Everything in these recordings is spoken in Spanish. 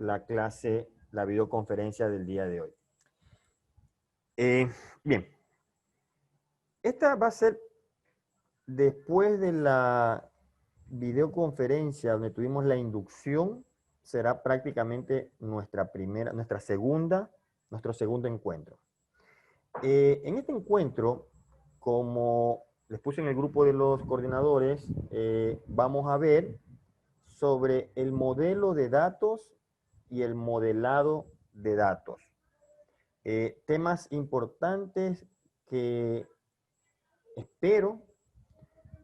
la clase, la videoconferencia del día de hoy. Bien, esta va a ser después de la videoconferencia donde tuvimos la inducción, será prácticamente nuestro segundo encuentro. En este encuentro, como les puse en el grupo de los coordinadores, vamos a ver sobre el modelo de datos y el modelado de datos. Temas importantes que espero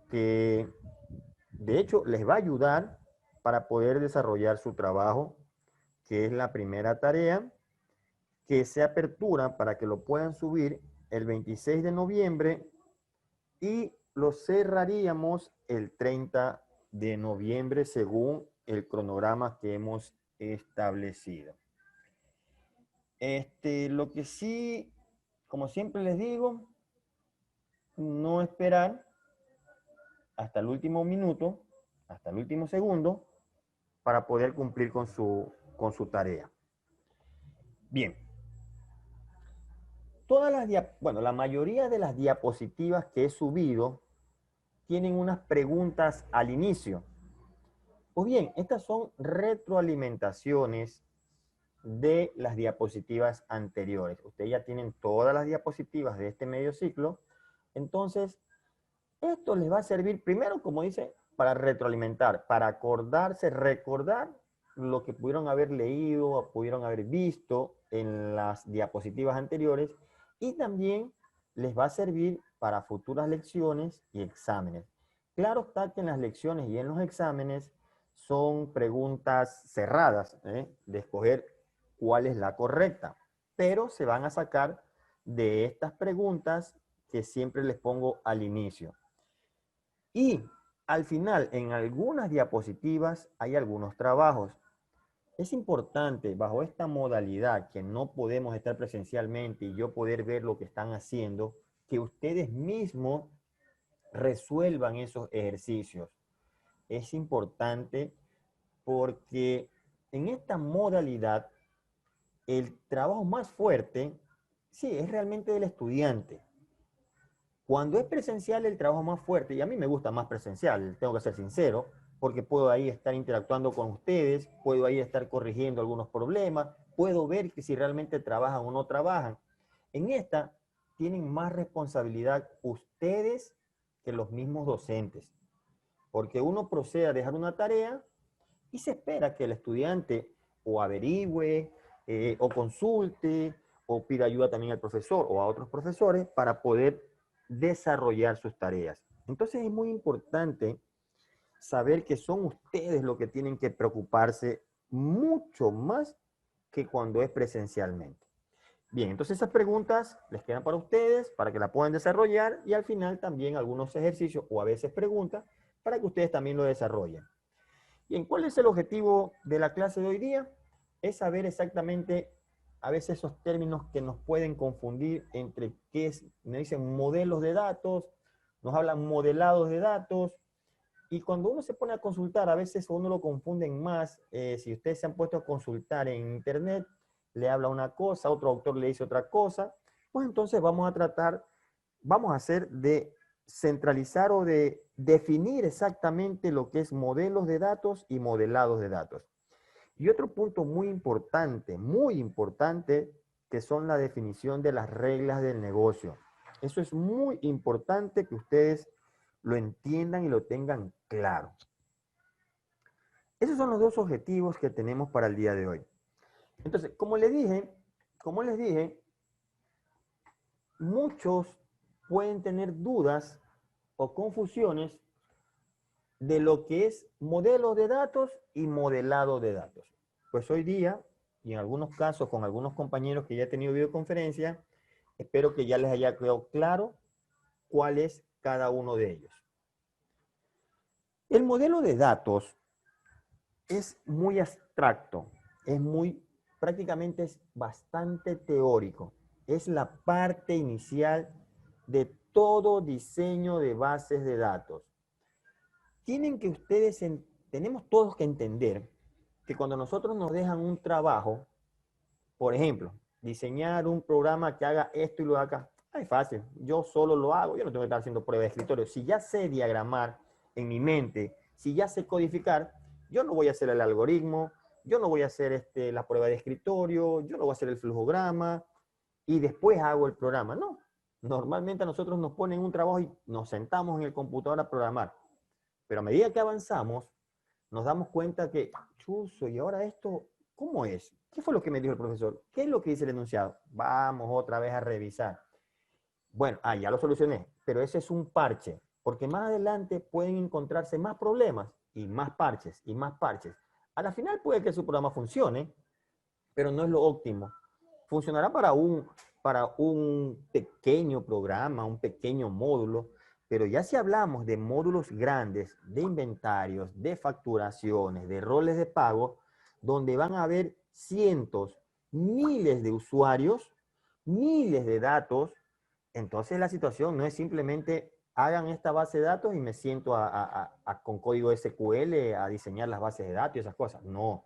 que de hecho les va a ayudar para poder desarrollar su trabajo, que es la primera tarea, que se apertura para que lo puedan subir el 26 de noviembre y lo cerraríamos el 30 de noviembre según el cronograma que hemos establecido. Lo que sí, como siempre les digo, no esperar hasta el último minuto, hasta el último segundo, para poder cumplir con su tarea. Bien. La mayoría de las diapositivas que he subido tienen unas preguntas al inicio. Pues bien, estas son retroalimentaciones de las diapositivas anteriores. Ustedes ya tienen todas las diapositivas de este medio ciclo. Entonces, esto les va a servir primero, como dice, para retroalimentar, para acordarse, recordar lo que pudieron haber leído o pudieron haber visto en las diapositivas anteriores, y también les va a servir para futuras lecciones y exámenes. Claro está que en las lecciones y en los exámenes son preguntas cerradas, de escoger cuál es la correcta, pero se van a sacar de estas preguntas que siempre les pongo al inicio. Y al final, en algunas diapositivas hay algunos trabajos. Es importante, bajo esta modalidad, que no podemos estar presencialmente y yo poder ver lo que están haciendo, que ustedes mismos resuelvan esos ejercicios. Es importante porque en esta modalidad, el trabajo más fuerte, sí, es realmente del estudiante. Cuando es presencial, el trabajo más fuerte, y a mí me gusta más presencial, tengo que ser sincero, porque puedo ahí estar interactuando con ustedes, puedo ahí estar corrigiendo algunos problemas, puedo ver que si realmente trabajan o no trabajan. En esta tienen más responsabilidad ustedes que los mismos docentes, porque uno procede a dejar una tarea y se espera que el estudiante o averigüe, o consulte, o pida ayuda también al profesor o a otros profesores para poder desarrollar sus tareas. Entonces es muy importante saber que son ustedes los que tienen que preocuparse mucho más que cuando es presencialmente. Bien, entonces esas preguntas les quedan para ustedes, para que la puedan desarrollar, y al final también algunos ejercicios o a veces preguntas para que ustedes también lo desarrollen. Bien, ¿cuál es el objetivo de la clase de hoy día? Es saber exactamente a veces esos términos que nos pueden confundir entre qué es, me dicen modelos de datos, nos hablan modelados de datos, y cuando uno se pone a consultar, a veces uno lo confunden más. Si ustedes se han puesto a consultar en internet, le habla una cosa, otro autor le dice otra cosa, pues entonces vamos a hacer de centralizar o de definir exactamente lo que es modelos de datos y modelados de datos. Y otro punto muy importante, que son la definición de las reglas del negocio. Eso es muy importante que ustedes lo entiendan y lo tengan claro. Esos son los dos objetivos que tenemos para el día de hoy. Entonces, como les dije, muchos pueden tener dudas o confusiones de lo que es modelo de datos y modelado de datos. Pues hoy día, y en algunos casos con algunos compañeros que ya he tenido videoconferencia, espero que ya les haya quedado claro cuál es cada uno de ellos. El modelo de datos es muy abstracto, prácticamente es bastante teórico. Es la parte inicial de todo diseño de bases de datos. Tenemos todos que entender que cuando nosotros nos dejan un trabajo, por ejemplo, diseñar un programa que haga esto y lo haga, es fácil, yo solo lo hago, yo no tengo que estar haciendo pruebas de escritorio. Si ya sé diagramar en mi mente, si ya sé codificar, yo no voy a hacer el algoritmo, yo no voy a hacer la prueba de escritorio, yo no voy a hacer el flujograma y después hago el programa. No, normalmente a nosotros nos ponen un trabajo y nos sentamos en el computador a programar. Pero a medida que avanzamos, nos damos cuenta que, chuzo, y ahora esto, ¿cómo es? ¿Qué fue lo que me dijo el profesor? ¿Qué es lo que dice el enunciado? Vamos otra vez a revisar. Bueno, ya lo solucioné, pero ese es un parche, porque más adelante pueden encontrarse más problemas y más parches y más parches. A la final puede que su programa funcione, pero no es lo óptimo. Funcionará para un pequeño programa, un pequeño módulo, pero ya si hablamos de módulos grandes, de inventarios, de facturaciones, de roles de pago, donde van a haber cientos, miles de usuarios, miles de datos, entonces la situación no es simplemente hagan esta base de datos y me siento con código SQL a diseñar las bases de datos y esas cosas. No,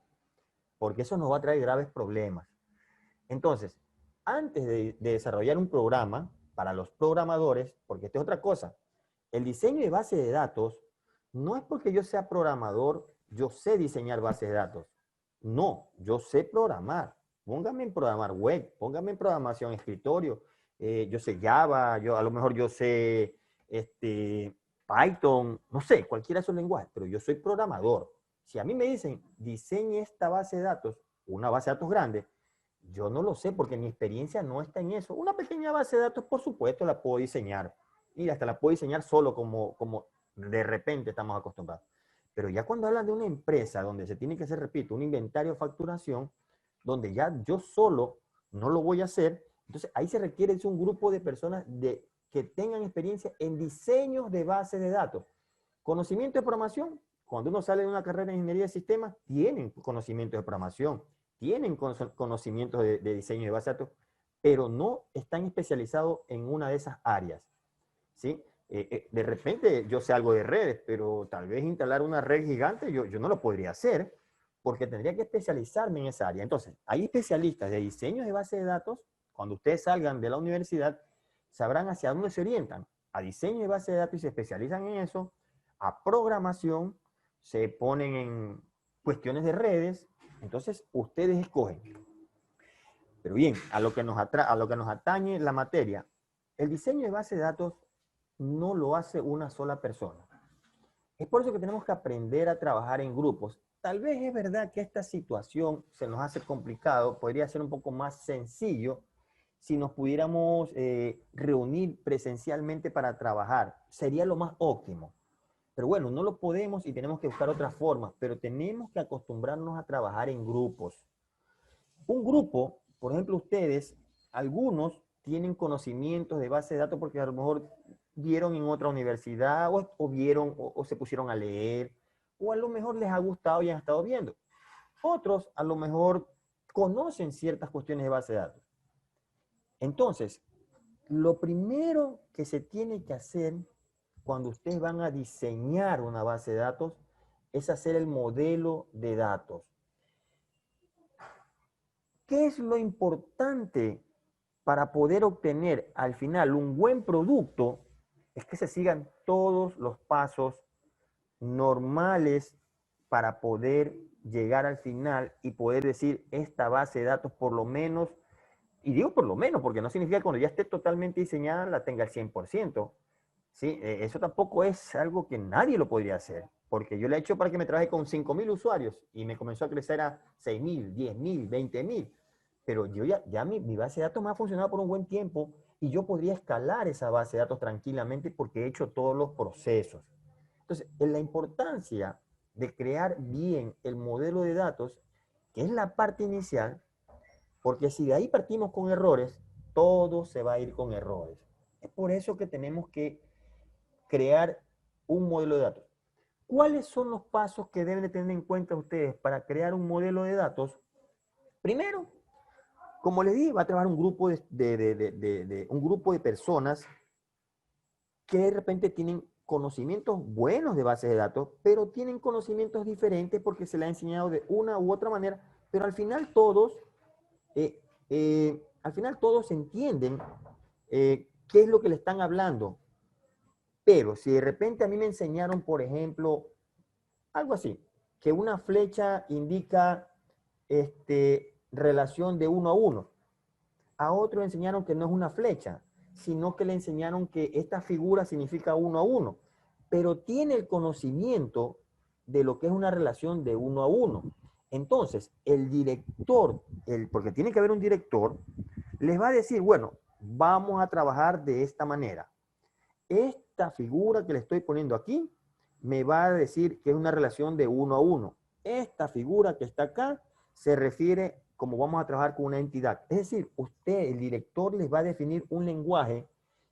porque eso nos va a traer graves problemas. Entonces, antes de desarrollar un programa para los programadores, porque esta es otra cosa, el diseño de base de datos no es porque yo sea programador, yo sé diseñar bases de datos. No, yo sé programar. Póngame en programar web, póngame en programación escritorio. Yo sé Java, a lo mejor yo sé Python, no sé, cualquiera de esos lenguajes, pero yo soy programador. Si a mí me dicen, diseñe esta base de datos, una base de datos grande, yo no lo sé porque mi experiencia no está en eso. Una pequeña base de datos, por supuesto, la puedo diseñar. Y hasta la puedo diseñar solo como de repente estamos acostumbrados. Pero ya cuando hablan de una empresa donde se tiene que hacer, repito, un inventario de facturación, donde ya yo solo no lo voy a hacer, entonces ahí se requiere un grupo de personas que tengan experiencia en diseños de bases de datos. Conocimiento de programación. Cuando uno sale de una carrera de ingeniería de sistemas, tienen conocimiento de programación, tienen conocimientos de diseño de base de datos, pero no están especializados en una de esas áreas. ¿Sí? De repente yo sé algo de redes, pero tal vez instalar una red gigante yo no lo podría hacer porque tendría que especializarme en esa área. Entonces, hay especialistas de diseño de base de datos, cuando ustedes salgan de la universidad, sabrán hacia dónde se orientan, a diseño de base de datos y se especializan en eso, a programación, se ponen en cuestiones de redes, entonces ustedes escogen. Pero bien, a lo que nos atañe la materia, el diseño de base de datos no lo hace una sola persona. Es por eso que tenemos que aprender a trabajar en grupos. Tal vez es verdad que esta situación se nos hace complicado, podría ser un poco más sencillo si nos pudiéramos reunir presencialmente para trabajar. Sería lo más óptimo. Pero bueno, no lo podemos y tenemos que buscar otras formas, pero tenemos que acostumbrarnos a trabajar en grupos. Un grupo, por ejemplo, ustedes, algunos tienen conocimientos de base de datos porque a lo mejor vieron en otra universidad o vieron o se pusieron a leer o a lo mejor les ha gustado y han estado viendo. Otros a lo mejor conocen ciertas cuestiones de base de datos. Entonces, lo primero que se tiene que hacer cuando ustedes van a diseñar una base de datos es hacer el modelo de datos. ¿Qué es lo importante para poder obtener al final un buen producto? Es que se sigan todos los pasos normales para poder llegar al final y poder decir esta base de datos por lo menos, y digo por lo menos porque no significa que cuando ya esté totalmente diseñada la tenga al 100%. ¿Sí? Eso tampoco es algo que nadie lo podría hacer, porque yo le he hecho para que me trabaje con 5,000 usuarios y me comenzó a crecer a 6,000, 10,000, 20,000. Pero yo ya mi base de datos me ha funcionado por un buen tiempo y yo podría escalar esa base de datos tranquilamente porque he hecho todos los procesos. Entonces, en la importancia de crear bien el modelo de datos, que es la parte inicial, porque si de ahí partimos con errores, todo se va a ir con errores. Es por eso que tenemos que crear un modelo de datos. ¿Cuáles son los pasos que deben de tener en cuenta ustedes para crear un modelo de datos? Primero, como les dije, va a trabajar un grupo un grupo de personas que de repente tienen conocimientos buenos de bases de datos, pero tienen conocimientos diferentes porque se les ha enseñado de una u otra manera, pero al final todos entienden qué es lo que le están hablando. Pero si de repente a mí me enseñaron, por ejemplo, algo así, que una flecha indica relación de 1 a 1. A otro le enseñaron que no es una flecha, sino que le enseñaron que esta figura significa 1 a 1, pero tiene el conocimiento de lo que es una relación de 1 a 1. Entonces, el director, porque tiene que haber un director, les va a decir, bueno, vamos a trabajar de esta manera. Esta figura que le estoy poniendo aquí me va a decir que es una relación de 1 a 1. Esta figura que está acá se refiere como vamos a trabajar con una entidad. Es decir, usted, el director, les va a definir un lenguaje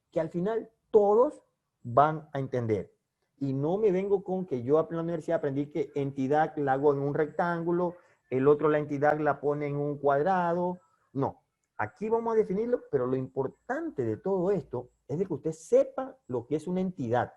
que al final todos van a entender. Y no me vengo con que yo en la universidad aprendí que entidad la hago en un rectángulo, el otro la entidad la pone en un cuadrado. No, aquí vamos a definirlo, pero lo importante de todo esto es de que usted sepa lo que es una entidad,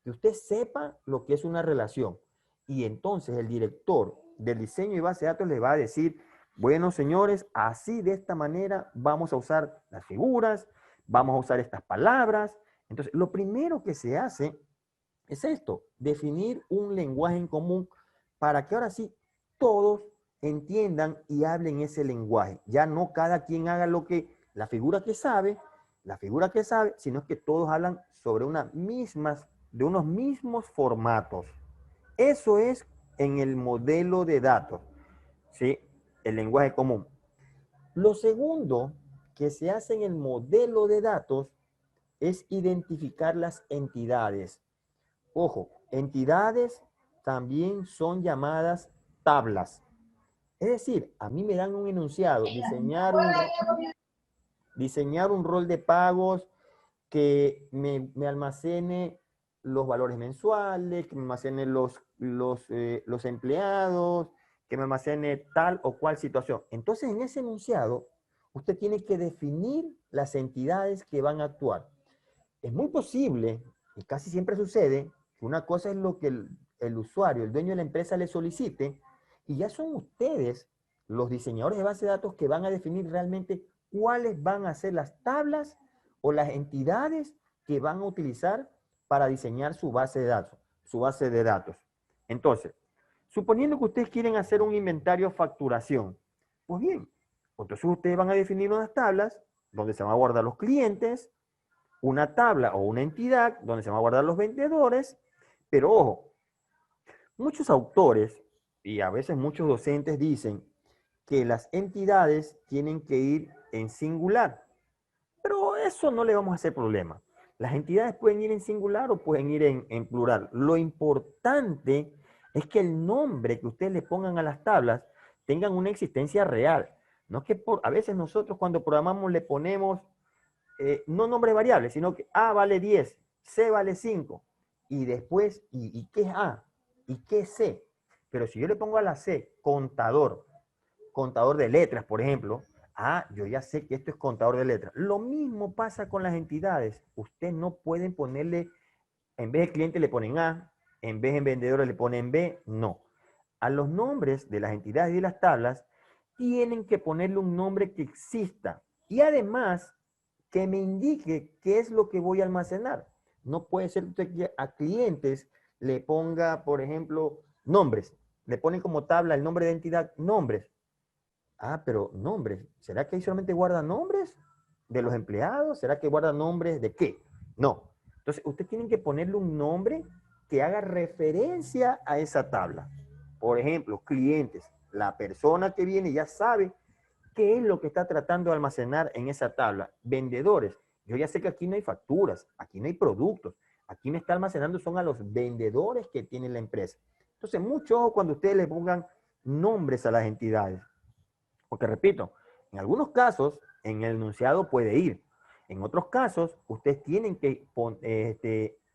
que usted sepa lo que es una relación. Y entonces el director del diseño y base de datos le va a decir, bueno, señores, así de esta manera vamos a usar las figuras, vamos a usar estas palabras. Entonces, lo primero que se hace es esto, definir un lenguaje en común para que ahora sí todos entiendan y hablen ese lenguaje. Ya no cada quien haga la figura que sabe, sino que todos hablan sobre de unos mismos formatos. Eso es en el modelo de datos, ¿sí? El lenguaje común. Lo segundo que se hace en el modelo de datos es identificar las entidades. Ojo, entidades también son llamadas tablas. Es decir, a mí me dan un enunciado, diseñar un rol de pagos que me almacene los valores mensuales, que me almacene los empleados, que me almacene tal o cual situación. Entonces, en ese enunciado, usted tiene que definir las entidades que van a actuar. Es muy posible, y casi siempre sucede, que una cosa es lo que el usuario, el dueño de la empresa le solicite, y ya son ustedes, los diseñadores de base de datos, que van a definir realmente cuáles van a ser las tablas o las entidades que van a utilizar para diseñar su base de datos. Entonces, suponiendo que ustedes quieren hacer un inventario facturación, pues bien, entonces ustedes van a definir unas tablas donde se van a guardar los clientes, una tabla o una entidad donde se van a guardar los vendedores, pero ojo, muchos autores y a veces muchos docentes dicen que las entidades tienen que ir en singular, pero eso no le vamos a hacer problema. Las entidades pueden ir en singular o pueden ir en plural. Lo importante es que el nombre que ustedes le pongan a las tablas tengan una existencia real. No es que a veces nosotros cuando programamos le ponemos no nombres variables, sino que A vale 10, C vale 5, y después, ¿y qué es A? ¿Y qué es C? Pero si yo le pongo a la C contador de letras, por ejemplo, yo ya sé que esto es contador de letras. Lo mismo pasa con las entidades. Usted no pueden ponerle, en vez de cliente le ponen A, en vez de vendedores le ponen B, no. A los nombres de las entidades y de las tablas tienen que ponerle un nombre que exista. Y además, que me indique qué es lo que voy a almacenar. No puede ser que a clientes le ponga, por ejemplo, nombres. Le ponen como tabla el nombre de entidad, nombres. Pero nombres. ¿Será que ahí solamente guarda nombres de los empleados? ¿Será que guarda nombres de qué? No. Entonces, usted tiene que ponerle un nombre que haga referencia a esa tabla. Por ejemplo, clientes. La persona que viene ya sabe qué es lo que está tratando de almacenar en esa tabla. Vendedores. Yo ya sé que aquí no hay facturas, aquí no hay productos. Aquí me está almacenando son a los vendedores que tiene la empresa. Entonces, mucho ojo cuando ustedes le pongan nombres a las entidades. Porque repito, en algunos casos, en el enunciado puede ir. En otros casos, ustedes tienen que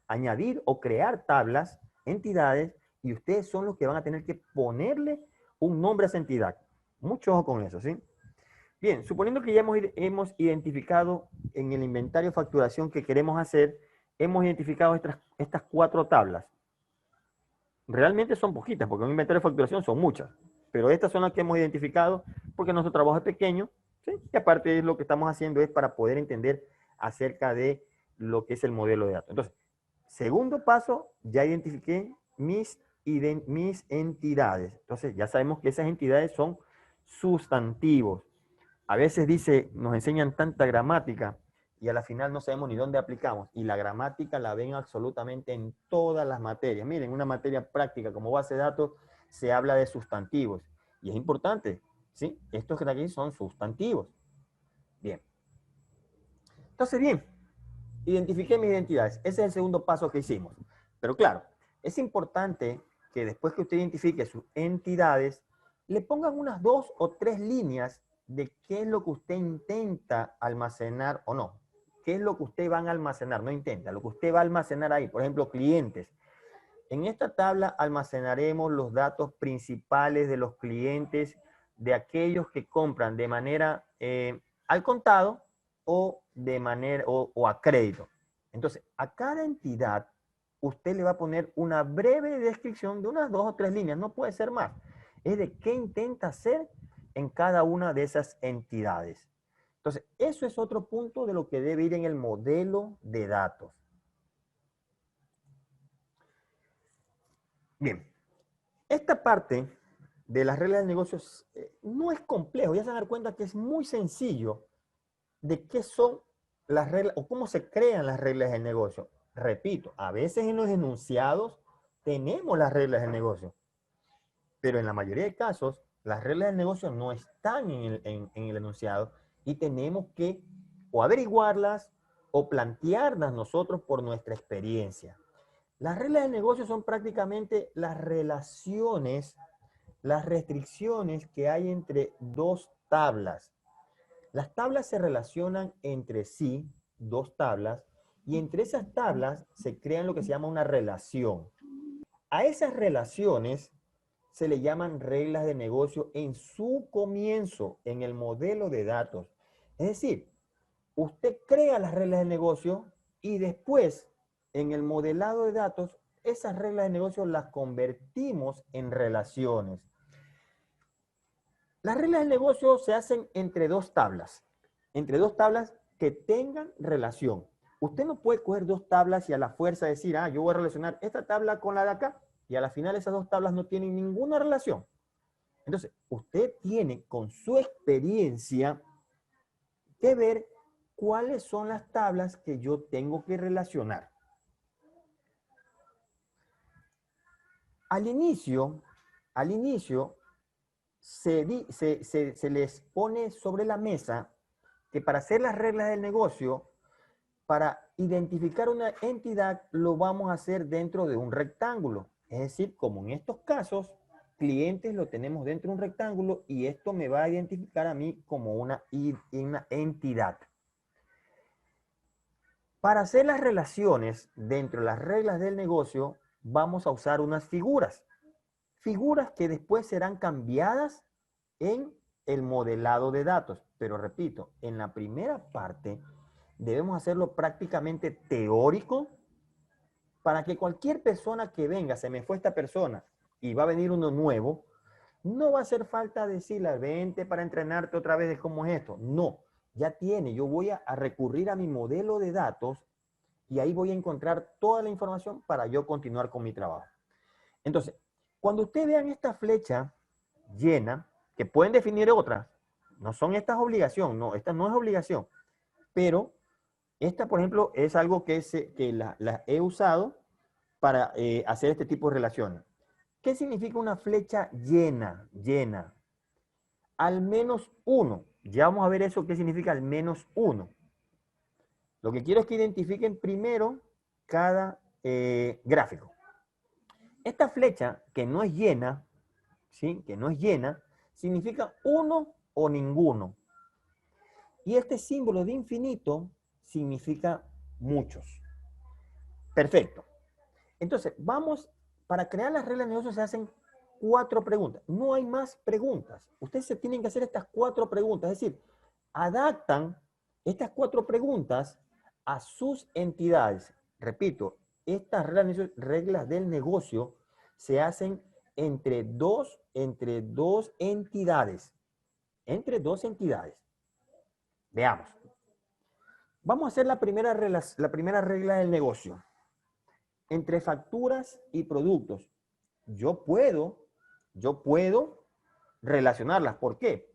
añadir o crear tablas, entidades, y ustedes son los que van a tener que ponerle un nombre a esa entidad. Mucho ojo con eso, ¿sí? Bien, suponiendo que ya hemos identificado en el inventario de facturación que queremos hacer hemos identificado estas 4 tablas. Realmente son poquitas, porque un inventario de facturación son muchas, pero estas son las que hemos identificado porque nuestro trabajo es pequeño, ¿sí? Y aparte lo que estamos haciendo es para poder entender acerca de lo que es el modelo de datos. Entonces, segundo paso, ya identifiqué mis entidades. Entonces, ya sabemos que esas entidades son sustantivos. A veces nos enseñan tanta gramática y a la final no sabemos ni dónde aplicamos. Y la gramática la ven absolutamente en todas las materias. Miren, una materia práctica como base de datos se habla de sustantivos. Y es importante, ¿sí? Estos que aquí son sustantivos. Bien. Entonces, bien, identifiqué mis identidades. Ese es el segundo paso que hicimos. Pero claro, es importante que después que usted identifique sus entidades, le pongan unas 2 o 3 líneas de qué es lo que usted intenta almacenar o no. ¿Qué es lo que usted va a almacenar? No intenta, lo que usted va a almacenar ahí. Por ejemplo, clientes. En esta tabla almacenaremos los datos principales de los clientes, de aquellos que compran de manera al contado o de manera o a crédito. Entonces, a cada entidad usted le va a poner una breve descripción de unas 2 o 3 líneas, no puede ser más. Es de qué intenta hacer en cada una de esas entidades. Entonces, eso es otro punto de lo que debe ir en el modelo de datos. Bien, esta parte de las reglas de negocios no es complejo, ya se van a dar cuenta que es muy sencillo de qué son las reglas o cómo se crean las reglas del negocio. Repito, a veces en los enunciados tenemos las reglas del negocio, pero en la mayoría de casos las reglas del negocio no están en el enunciado y tenemos que o averiguarlas o plantearlas nosotros por nuestra experiencia. Las reglas del negocio son prácticamente las relaciones, las restricciones que hay entre 2 tablas. Las tablas se relacionan entre sí, 2 tablas, y entre esas tablas se crean lo que se llama una relación. A esas relaciones se le llaman reglas de negocio en su comienzo, en el modelo de datos. Es decir, usted crea las reglas de negocio y después, en el modelado de datos, esas reglas de negocio las convertimos en relaciones. Las reglas del negocio se hacen entre 2 tablas. Entre 2 tablas que tengan relación. Usted no puede coger 2 tablas y a la fuerza decir, yo voy a relacionar esta tabla con la de acá, y a la final esas 2 tablas no tienen ninguna relación. Entonces, usted tiene con su experiencia que ver cuáles son las tablas que yo tengo que relacionar. Al inicio se les pone sobre la mesa que para hacer las reglas del negocio, para identificar una entidad, lo vamos a hacer dentro de un rectángulo. Es decir, como en estos casos, clientes lo tenemos dentro de un rectángulo y esto me va a identificar a mí como una entidad. Para hacer las relaciones dentro de las reglas del negocio, vamos a usar unas figuras. Figuras que después serán cambiadas en el modelado de datos. Pero repito, en la primera parte debemos hacerlo prácticamente teórico para que cualquier persona que venga, se me fue esta persona y va a venir uno nuevo, no va a hacer falta decirle, vente para entrenarte otra vez de cómo es esto. No, ya tiene, yo voy a recurrir a mi modelo de datos y ahí voy a encontrar toda la información para yo continuar con mi trabajo. Entonces, cuando ustedes vean esta flecha llena, que pueden definir otras, no son estas obligación, no, esta no es obligación, pero esta, por ejemplo, es algo que la he usado para hacer este tipo de relaciones. ¿Qué significa una flecha llena? Llena. Al menos 1. Ya vamos a ver eso, qué significa al menos 1. Lo que quiero es que identifiquen primero cada gráfico. Esta flecha que no es llena, ¿sí? Que no es llena, significa 1 o ninguno. Y este símbolo de infinito significa muchos. Perfecto. Entonces, para crear las reglas de negocio se hacen 4 preguntas. No hay más preguntas. Ustedes se tienen que hacer estas 4 preguntas. Es decir, adaptan estas 4 preguntas a sus entidades. Repito, estas reglas del negocio se hacen entre dos entidades. Entre dos entidades. Veamos. Vamos a hacer la primera regla del negocio. Entre facturas y productos. Yo puedo relacionarlas. ¿Por qué?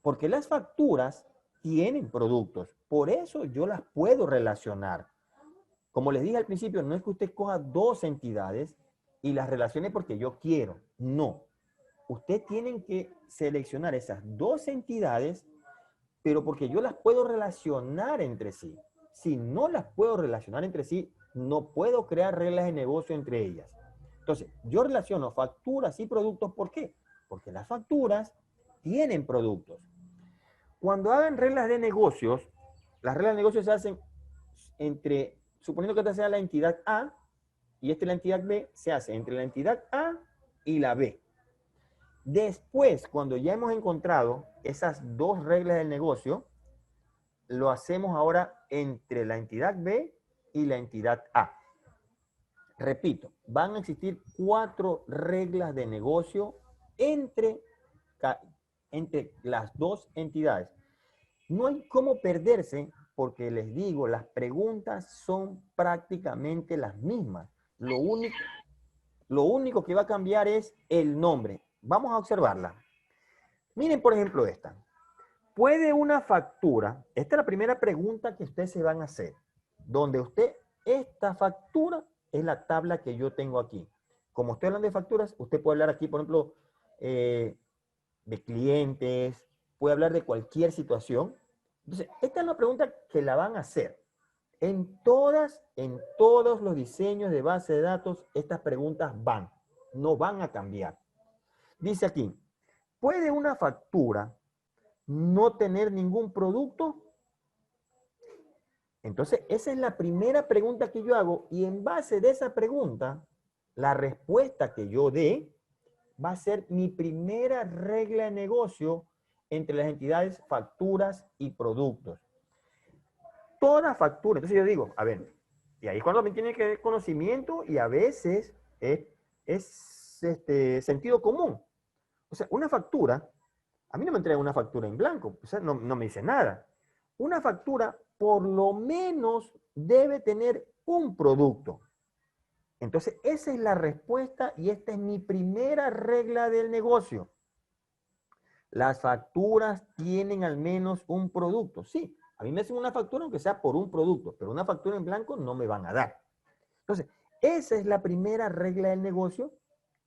Porque las facturas tienen productos. Por eso yo las puedo relacionar. Como les dije al principio, no es que usted coja dos entidades y las relacione porque yo quiero. No. Usted tiene que seleccionar esas dos entidades, pero porque yo las puedo relacionar entre sí. Si no las puedo relacionar entre sí, no puedo crear reglas de negocio entre ellas. Entonces, yo relaciono facturas y productos. ¿Por qué? Porque las facturas tienen productos. Cuando hagan reglas de negocios, las reglas de negocios se hacen entre, suponiendo que esta sea la entidad A y esta es la entidad B, se hace entre la entidad A y la B. Después, cuando ya hemos encontrado esas dos reglas del negocio, lo hacemos ahora entre la entidad B y la entidad A. Repito, van a existir 4 reglas de negocio entre las dos entidades. No hay cómo perderse porque les digo, las preguntas son prácticamente las mismas. Lo único que va a cambiar es el nombre. Vamos a observarla. Miren, por ejemplo, esta. ¿Puede una factura? Esta es la primera pregunta que ustedes se van a hacer. Donde esta factura es la tabla que yo tengo aquí. Como estoy hablando de facturas, usted puede hablar aquí, por ejemplo, de clientes, puede hablar de cualquier situación. Entonces, esta es la pregunta que la van a hacer. En todos los diseños de base de datos, estas preguntas no van a cambiar. Dice aquí, ¿puede una factura no tener ningún producto? Entonces, esa es la primera pregunta que yo hago y en base de esa pregunta, la respuesta que yo dé va a ser mi primera regla de negocio entre las entidades facturas y productos. Toda factura, entonces yo digo, a ver, y ahí es cuando me tiene que ver conocimiento y a veces es sentido común. O sea, una factura, a mí no me entrega una factura en blanco, o sea, no me dice nada. Una factura por lo menos debe tener un producto. Entonces, esa es la respuesta y esta es mi primera regla del negocio. Las facturas tienen al menos un producto. Sí, a mí me hacen una factura aunque sea por un producto, pero una factura en blanco no me van a dar. Entonces, esa es la primera regla del negocio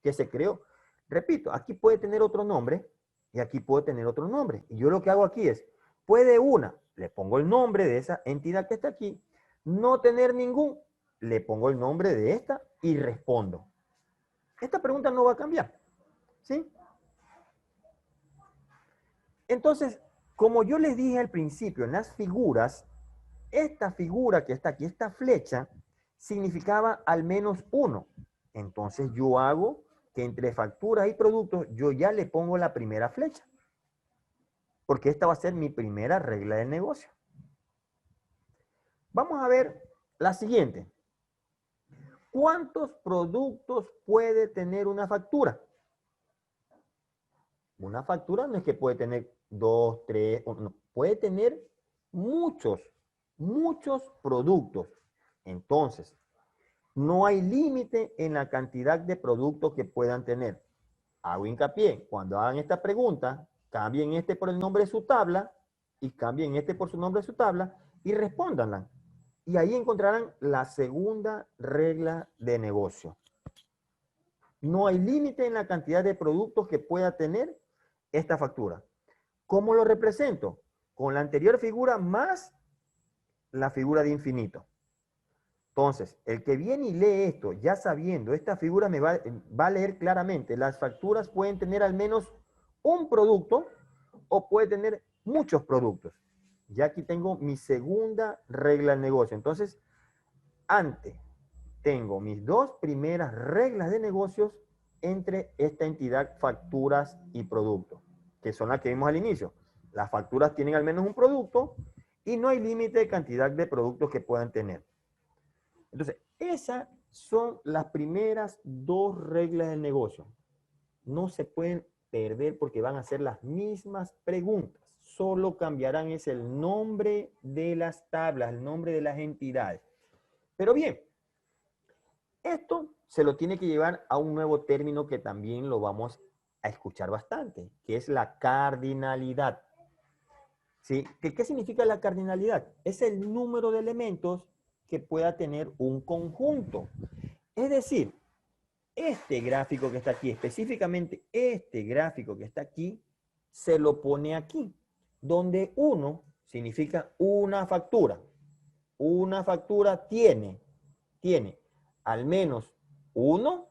que se creó. Repito, aquí puede tener otro nombre y aquí puede tener otro nombre. Y yo lo que hago aquí es, puede una, le pongo el nombre de esa entidad que está aquí, no tener ningún, le pongo el nombre de esta y respondo. Esta pregunta no va a cambiar, ¿sí? Entonces, como yo les dije al principio, en las figuras, esta figura que está aquí, esta flecha, significaba al menos uno. Entonces yo hago que entre facturas y productos, yo ya le pongo la primera flecha. Porque esta va a ser mi primera regla del negocio. Vamos a ver la siguiente. ¿Cuántos productos puede tener una factura? Una factura no es que puede tener 2, 3, no, puede tener muchos productos. Entonces, no hay límite en la cantidad de productos que puedan tener. Hago hincapié, cuando hagan esta pregunta, cambien este por el nombre de su tabla y cambien este por su nombre de su tabla y respóndanla. Y ahí encontrarán la segunda regla de negocio. No hay límite en la cantidad de productos que pueda tener esta factura. ¿Cómo lo represento? Con la anterior figura más la figura de infinito. Entonces, el que viene y lee esto, ya sabiendo, esta figura me va a leer claramente, las facturas pueden tener al menos un producto o puede tener muchos productos. Ya aquí tengo mi segunda regla del negocio. Entonces, antes tengo mis dos primeras reglas de negocios entre esta entidad facturas y productos, que son las que vimos al inicio. Las facturas tienen al menos un producto y no hay límite de cantidad de productos que puedan tener. Entonces, esas son las primeras dos reglas del negocio. No se pueden perder porque van a ser las mismas preguntas. Solo cambiarán es el nombre de las tablas, el nombre de las entidades. Pero bien, esto se lo tiene que llevar a un nuevo término que también lo vamos a escuchar bastante, que es la cardinalidad. ¿Sí? ¿Qué significa la cardinalidad? Es el número de elementos que pueda tener un conjunto. Es decir, este gráfico que está aquí, específicamente este gráfico que está aquí, se lo pone aquí, donde 1 significa una factura. Una factura tiene al menos uno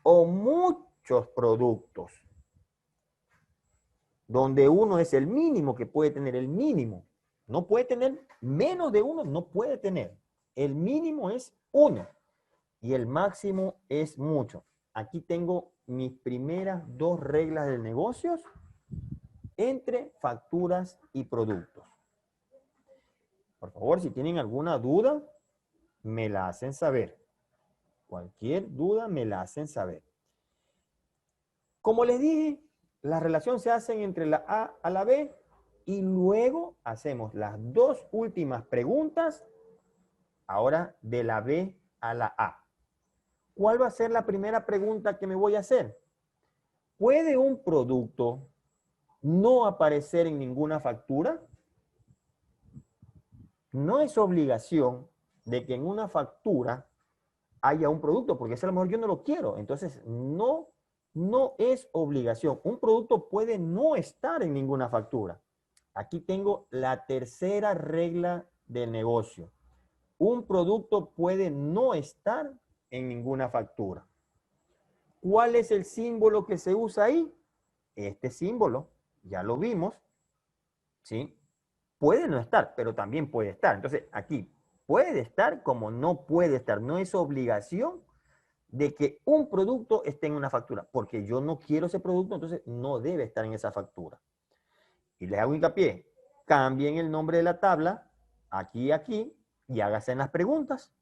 o muchos productos, donde 1 es el mínimo que puede tener, el mínimo. No puede tener menos de 1, no puede tener. El mínimo es 1 y el máximo es mucho. Aquí tengo mis primeras dos reglas del negocio entre facturas y productos. Por favor, si tienen alguna duda, me la hacen saber. Cualquier duda me la hacen saber. Como les dije, la relación se hace entre la A a la B y luego hacemos las dos últimas preguntas, ahora de la B a la A. ¿Cuál va a ser la primera pregunta que me voy a hacer? ¿Puede un producto no aparecer en ninguna factura? No es obligación de que en una factura haya un producto, porque eso a lo mejor yo no lo quiero. Entonces, no es obligación. Un producto puede no estar en ninguna factura. Aquí tengo la tercera regla del negocio. Un producto puede no estar en ninguna factura. ¿Cuál es el símbolo que se usa ahí? Este símbolo, ya lo vimos, ¿sí? Puede no estar, pero también puede estar. Entonces, aquí puede estar como no puede estar. No es obligación de que un producto esté en una factura, porque yo no quiero ese producto, entonces no debe estar en esa factura. Y les hago hincapié, cambien el nombre de la tabla, aquí y aquí, y háganse las preguntas.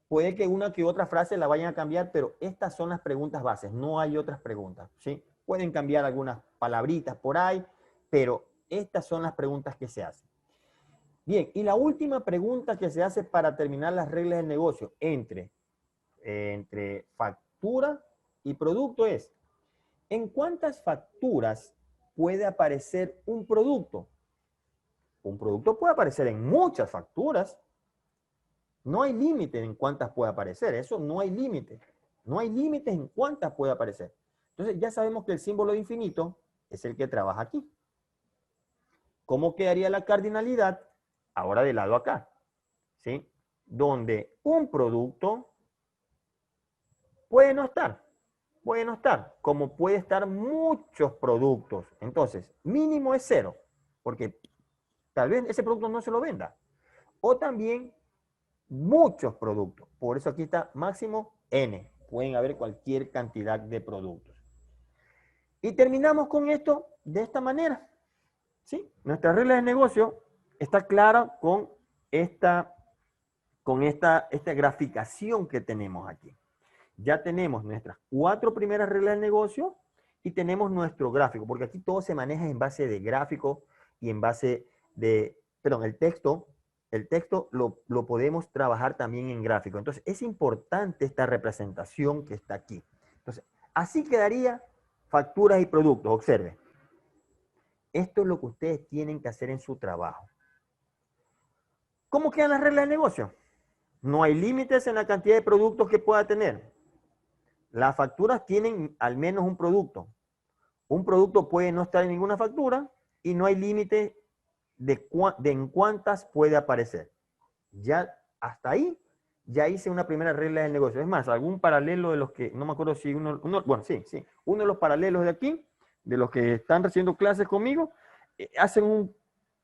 Puede que una que otra frase la vayan a cambiar, pero estas son las preguntas bases, no hay otras preguntas, ¿sí? Pueden cambiar algunas palabritas por ahí, pero estas son las preguntas que se hacen. Bien, y la última pregunta que se hace para terminar las reglas del negocio entre factura y producto es, ¿en cuántas facturas puede aparecer un producto? Un producto puede aparecer en muchas facturas. No hay límite en cuántas puede aparecer. Eso no hay límite. No hay límites en cuántas puede aparecer. Entonces ya sabemos que el símbolo de infinito es el que trabaja aquí. ¿Cómo quedaría la cardinalidad? Ahora del lado acá. ¿Sí? Donde un producto puede no estar. Puede no estar. Como puede estar muchos productos. Entonces, mínimo es 0. Porque tal vez ese producto no se lo venda. O también muchos productos. Por eso aquí está máximo N. Pueden haber cualquier cantidad de productos. Y terminamos con esto de esta manera. ¿Sí? Nuestra regla de negocio está clara con esta graficación que tenemos aquí. Ya tenemos nuestras 4 primeras reglas del negocio y tenemos nuestro gráfico, porque aquí todo se maneja en base de gráfico y en base de, perdón, el texto lo podemos trabajar también en gráfico. Entonces, es importante esta representación que está aquí. Entonces, así quedaría facturas y productos. Observen. Esto es lo que ustedes tienen que hacer en su trabajo. ¿Cómo quedan las reglas de negocio? No hay límites en la cantidad de productos que pueda tener. Las facturas tienen al menos un producto. Un producto puede no estar en ninguna factura y no hay límite de en cuántas puede aparecer. Ya hasta ahí, ya hice una primera regla del negocio. Es más, algún paralelo de los que, no me acuerdo si bueno, sí, uno de los paralelos de aquí, de los que están recibiendo clases conmigo, hacen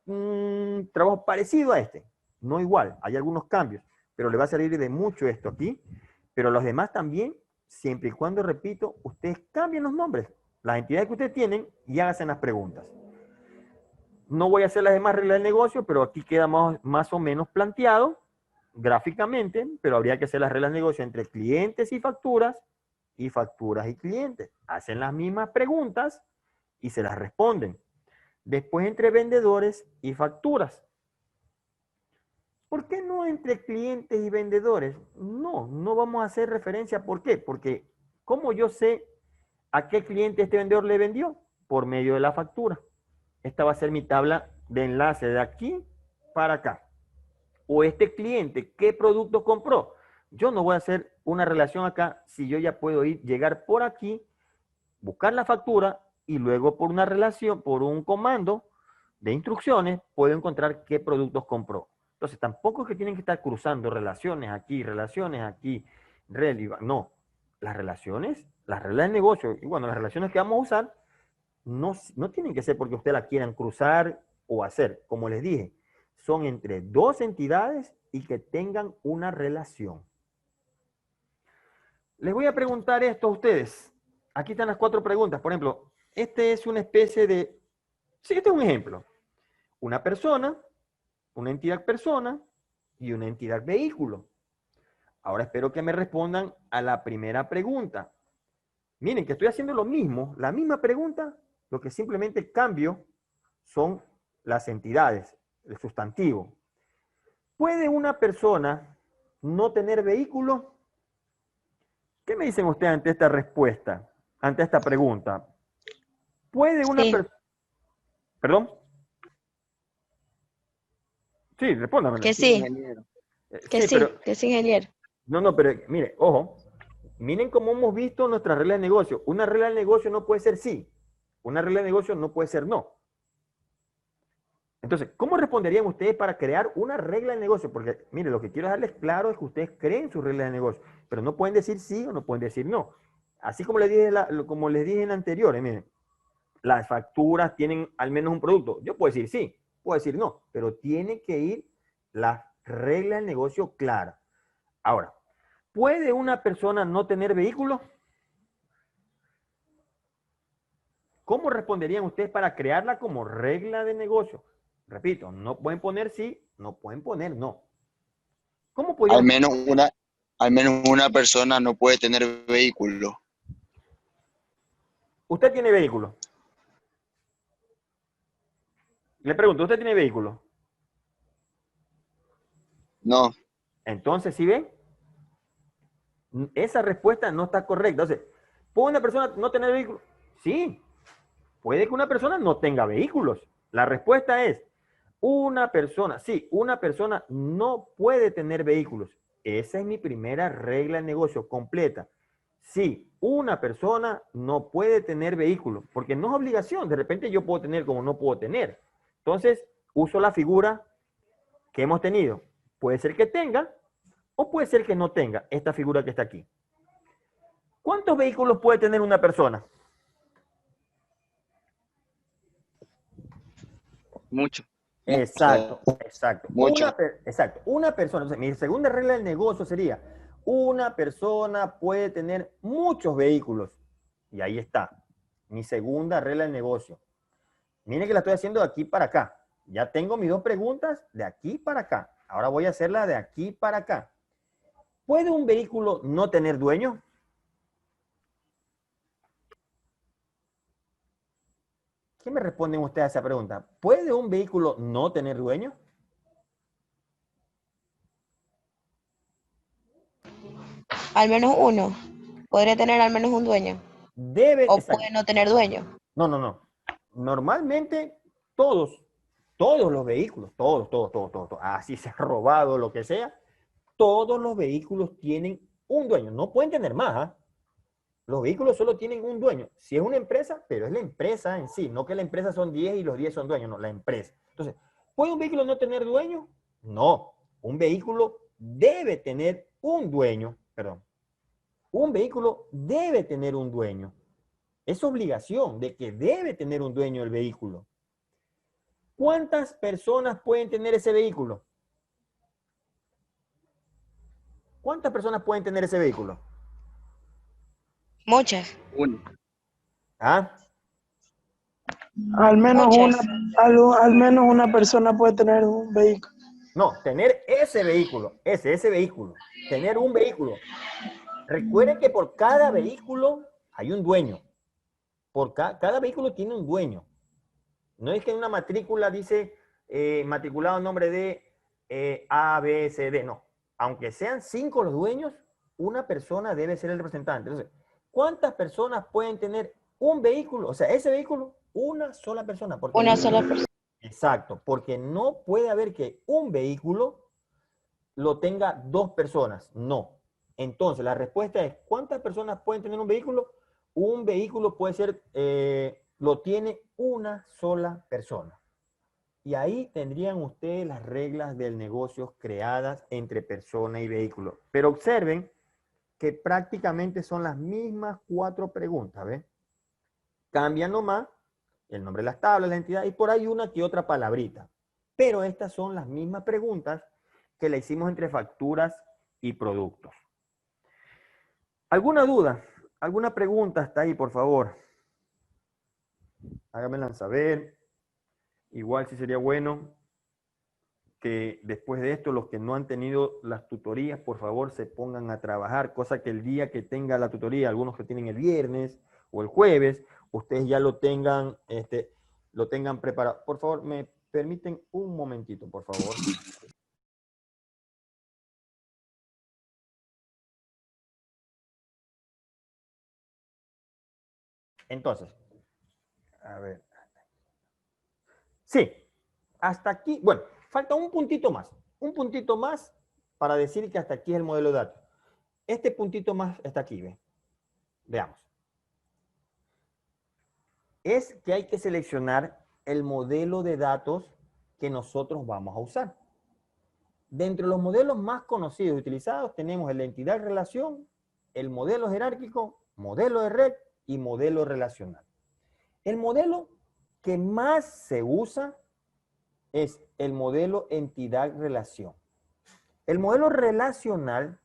un trabajo parecido a este. No igual, hay algunos cambios, pero le va a salir de mucho esto aquí. Pero los demás también, siempre y cuando, repito, ustedes cambien los nombres, las entidades que ustedes tienen y háganse las preguntas. No voy a hacer las demás reglas del negocio, pero aquí queda más o menos planteado gráficamente, pero habría que hacer las reglas de negocio entre clientes y facturas y clientes. Hacen las mismas preguntas y se las responden. Después entre vendedores y facturas. ¿Por qué no entre clientes y vendedores? No, no vamos a hacer referencia. ¿Por qué? Porque ¿cómo yo sé a qué cliente este vendedor le vendió? Por medio de la factura. Esta va a ser mi tabla de enlace de aquí para acá. O este cliente, ¿qué producto compró? Yo no voy a hacer una relación acá si yo ya puedo llegar por aquí, buscar la factura y luego por una relación, por un comando de instrucciones, puedo encontrar qué productos compró. Entonces, tampoco es que tienen que estar cruzando relaciones aquí, no. Las relaciones, las reglas de negocio, y bueno, las relaciones que vamos a usar, no tienen que ser porque ustedes la quieran cruzar o hacer. Como les dije, son entre dos entidades y que tengan una relación. Les voy a preguntar esto a ustedes. Aquí están las 4 preguntas. Por ejemplo, este es una especie de... Sí, este es un ejemplo. Una persona, una entidad persona y una entidad vehículo. Ahora espero que me respondan a la primera pregunta. Miren que estoy haciendo lo mismo, la misma pregunta, lo que simplemente cambio son las entidades, el sustantivo. ¿Puede una persona no tener vehículo? ¿Qué me dicen ustedes ante esta respuesta, ante esta pregunta? ¿Puede una Sí, persona... ¿Perdón? Sí, respóndame. que Sí, sí, ingeniero. Sí, pero... que sí, ingeniero. No, pero mire, ojo. Miren cómo hemos visto nuestras reglas de negocio. Una regla de negocio no puede ser sí. Una regla de negocio no puede ser no. Entonces, ¿cómo responderían ustedes para crear una regla de negocio? Porque, mire, lo que quiero dejarles claro es que ustedes creen sus reglas de negocio, pero no pueden decir sí o no pueden decir no. Así como les dije en anteriores, miren, las facturas tienen al menos un producto. Yo puedo decir sí, puedo decir no, pero tiene que ir la regla del negocio clara. Ahora, ¿puede una persona no tener vehículo? ¿Cómo responderían ustedes para crearla como regla de negocio? Repito, no pueden poner sí, no pueden poner no. ¿Cómo podrían Al ustedes? menos una, al menos una persona no puede tener vehículo. Usted tiene vehículo. Le pregunto, ¿usted tiene vehículo? No, Entonces, ¿sí ven? Esa respuesta no está correcta. Entonces, ¿puede una persona no tener vehículo? Sí, puede que una persona no tenga vehículos. La respuesta es, una persona no puede tener vehículos. Esa es mi primera regla de negocio completa. Sí, una persona no puede tener vehículos, porque no es obligación. De repente yo puedo tener como no puedo tener. Entonces, uso la figura que hemos tenido. Puede ser que tenga o puede ser que no tenga esta figura que está aquí. ¿Cuántos vehículos puede tener una persona? mucho. O sea, Exacto, exacto. mucho. Una persona. Entonces, mi segunda regla del negocio sería, una persona puede tener muchos vehículos. Y ahí está. Mi segunda regla del negocio. Miren que la estoy haciendo de aquí para acá. Ya tengo mis 2 preguntas de aquí para acá. Ahora voy a hacerla de aquí para acá. ¿Puede un vehículo no tener dueño? ¿Qué me responden ustedes a esa pregunta? ¿Puede un vehículo no tener dueño? Al menos uno. Podría tener al menos un dueño. Debe, O exacto. puede no tener dueño. No, no, no. Normalmente todos los vehículos, todos, así se ha robado, lo que sea, todos los vehículos tienen un dueño. No pueden tener más, ¿eh? Los vehículos solo tienen un dueño. Si es una empresa, pero es la empresa en sí, no que la empresa son 10 y los 10 son dueños, no, la empresa. Entonces, ¿puede un vehículo no tener dueño? No. Un vehículo debe tener un dueño, perdón. Un vehículo debe tener un dueño. Es obligación de que debe tener un dueño el vehículo. ¿Cuántas personas pueden tener ese vehículo? ¿Cuántas personas pueden tener ese vehículo? Muchas, Uno. ¿Ah? Al menos una, muchas. al menos una persona puede tener un vehículo. No, tener ese vehículo, ese vehículo, tener un vehículo. Recuerden que por cada vehículo hay un dueño. Cada vehículo tiene un dueño. No es que en una matrícula dice matriculado en nombre de A, B, C, D. No. Aunque sean 5 los dueños, una persona debe ser el representante. Entonces, ¿cuántas personas pueden tener un vehículo? O sea, ese vehículo, una sola persona. Porque Una sola persona. exacto, porque no puede haber que un vehículo lo tenga 2 personas. No. Entonces, la respuesta es, ¿cuántas personas pueden tener un vehículo? Un vehículo puede ser, lo tiene una sola persona. Y ahí tendrían ustedes las reglas del negocio creadas entre persona y vehículo. Pero observen que prácticamente son las mismas 4 preguntas, ¿ves? Cambian nomás el nombre de las tablas, la entidad y por ahí una que otra palabrita. Pero estas son las mismas preguntas que le hicimos entre facturas y productos. ¿Alguna duda? ¿Alguna pregunta hasta ahí, por favor? Háganmela saber. Igual sí sería bueno que después de esto, los que no han tenido las tutorías, por favor, se pongan a trabajar, cosa que el día que tenga la tutoría, algunos que tienen el viernes o el jueves, ustedes ya lo tengan preparado. Por favor, me permiten un momentito, por favor. Entonces, a ver. Sí, hasta aquí, bueno, falta un puntito más para decir que hasta aquí es el modelo de datos. Este puntito más está aquí, ¿ve? Veamos. Es que hay que seleccionar el modelo de datos que nosotros vamos a usar. Dentro de los modelos más conocidos y utilizados tenemos el de entidad-relación, el modelo jerárquico, modelo de red y modelo relacional. El modelo que más se usa es el modelo entidad-relación. El modelo relacional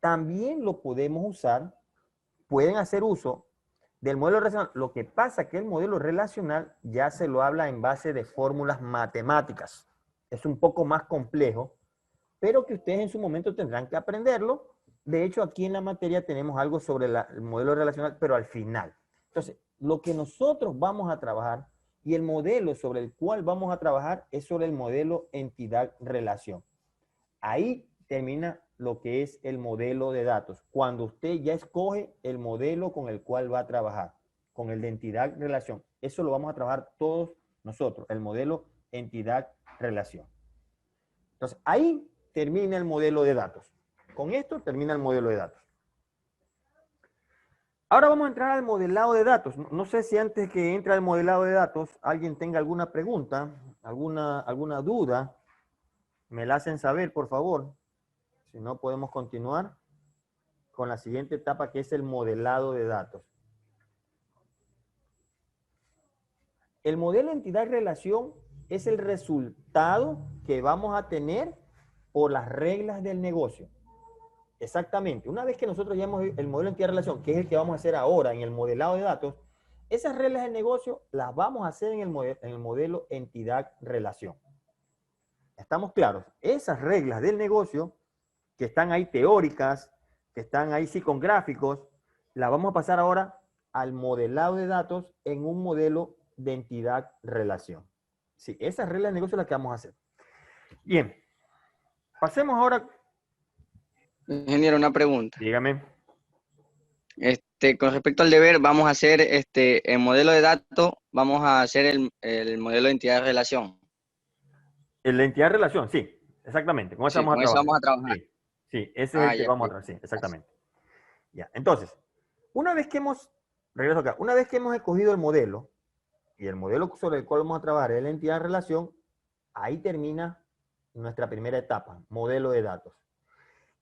también lo podemos usar, pueden hacer uso del modelo relacional. Lo que pasa es que el modelo relacional ya se lo habla en base de fórmulas matemáticas. Es un poco más complejo, pero que ustedes en su momento tendrán que aprenderlo. De hecho, aquí en la materia tenemos algo sobre el modelo relacional, pero al final. Entonces, lo que nosotros vamos a trabajar y el modelo sobre el cual vamos a trabajar es sobre el modelo entidad-relación. Ahí termina lo que es el modelo de datos. Cuando usted ya escoge el modelo con el cual va a trabajar, con el de entidad-relación. Eso lo vamos a trabajar todos nosotros, el modelo entidad-relación. Entonces, ahí termina el modelo de datos. Con esto termina el modelo de datos. Ahora vamos a entrar al modelado de datos. No sé si antes que entre al modelado de datos, alguien tenga alguna pregunta, alguna duda. Me la hacen saber, por favor. Si no, podemos continuar con la siguiente etapa, que es el modelado de datos. El modelo entidad-relación es el resultado que vamos a tener por las reglas del negocio. Exactamente. Una vez que nosotros ya hemos el modelo entidad-relación, que es el que vamos a hacer ahora en el modelado de datos, esas reglas del negocio las vamos a hacer en el modelo entidad-relación. ¿Estamos claros? Esas reglas del negocio, que están ahí teóricas, que están ahí sí con gráficos, las vamos a pasar ahora al modelado de datos en un modelo de entidad-relación. Sí, esas reglas de negocio son las que vamos a hacer. Bien, pasemos ahora. Ingeniero, una pregunta. Dígame. Con respecto al deber, vamos a hacer el modelo de datos, vamos a hacer el modelo de entidad de relación. La entidad-relación, sí, exactamente. Con eso Sí, vamos a con eso trabajar. vamos a trabajar. Sí, sí, ese es el que Ya, vamos a trabajar, sí, exactamente. Ya, entonces, regreso acá, una vez que hemos escogido el modelo, y el modelo sobre el cual vamos a trabajar es la entidad de relación, ahí termina nuestra primera etapa, modelo de datos.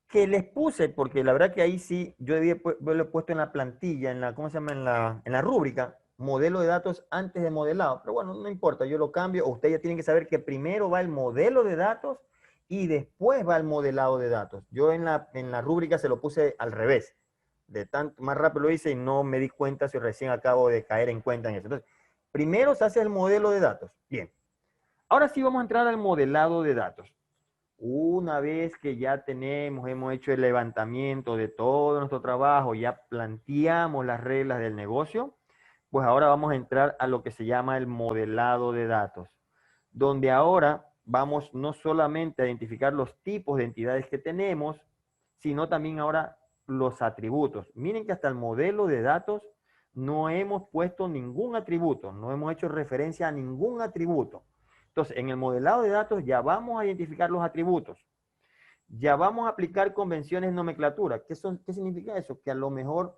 Que les puse, porque la verdad que ahí sí, yo debí haberlo puesto en la plantilla, ¿cómo se llama? En la rúbrica, modelo de datos antes de modelado. Pero bueno, no importa, yo lo cambio, o ustedes ya tienen que saber que primero va el modelo de datos y después va el modelado de datos. Yo en la rúbrica se lo puse al revés. Más rápido lo hice y no me di cuenta si recién acabo de caer en cuenta en eso. Entonces, primero se hace el modelo de datos. Bien. Ahora sí vamos a entrar al modelado de datos. Una vez que ya hemos hecho el levantamiento de todo nuestro trabajo, ya planteamos las reglas del negocio, pues ahora vamos a entrar a lo que se llama el modelado de datos, donde ahora vamos no solamente a identificar los tipos de entidades que tenemos, sino también ahora los atributos. Miren que hasta el modelo de datos no hemos puesto ningún atributo, no hemos hecho referencia a ningún atributo. Entonces, en el modelado de datos ya vamos a identificar los atributos. Ya vamos a aplicar convenciones de nomenclatura. ¿Qué significa eso? Que a lo mejor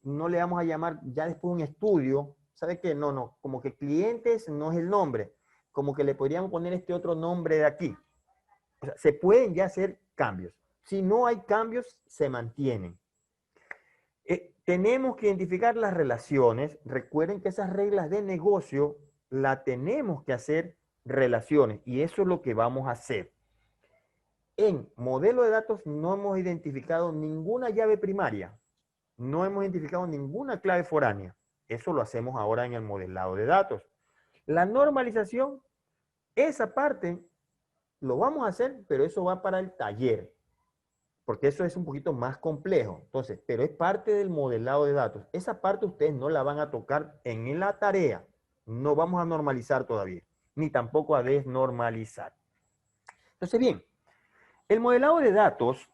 no le vamos a llamar ya después un estudio. ¿Sabe qué? No, como que clientes no es el nombre. Como que le podríamos poner este otro nombre de aquí. O sea, se pueden ya hacer cambios. Si no hay cambios, se mantienen. Tenemos que identificar las relaciones. Recuerden que esas reglas de negocio la tenemos que hacer relaciones y eso es lo que vamos a hacer. En modelo de datos no hemos identificado ninguna llave primaria, no hemos identificado ninguna clave foránea. Eso lo hacemos ahora en el modelado de datos. La normalización, esa parte lo vamos a hacer, pero eso va para el taller, porque eso es un poquito más complejo. Entonces, pero es parte del modelado de datos. Esa parte ustedes no la van a tocar en la tarea. No vamos a normalizar todavía, ni tampoco a desnormalizar. Entonces, bien, el modelado de datos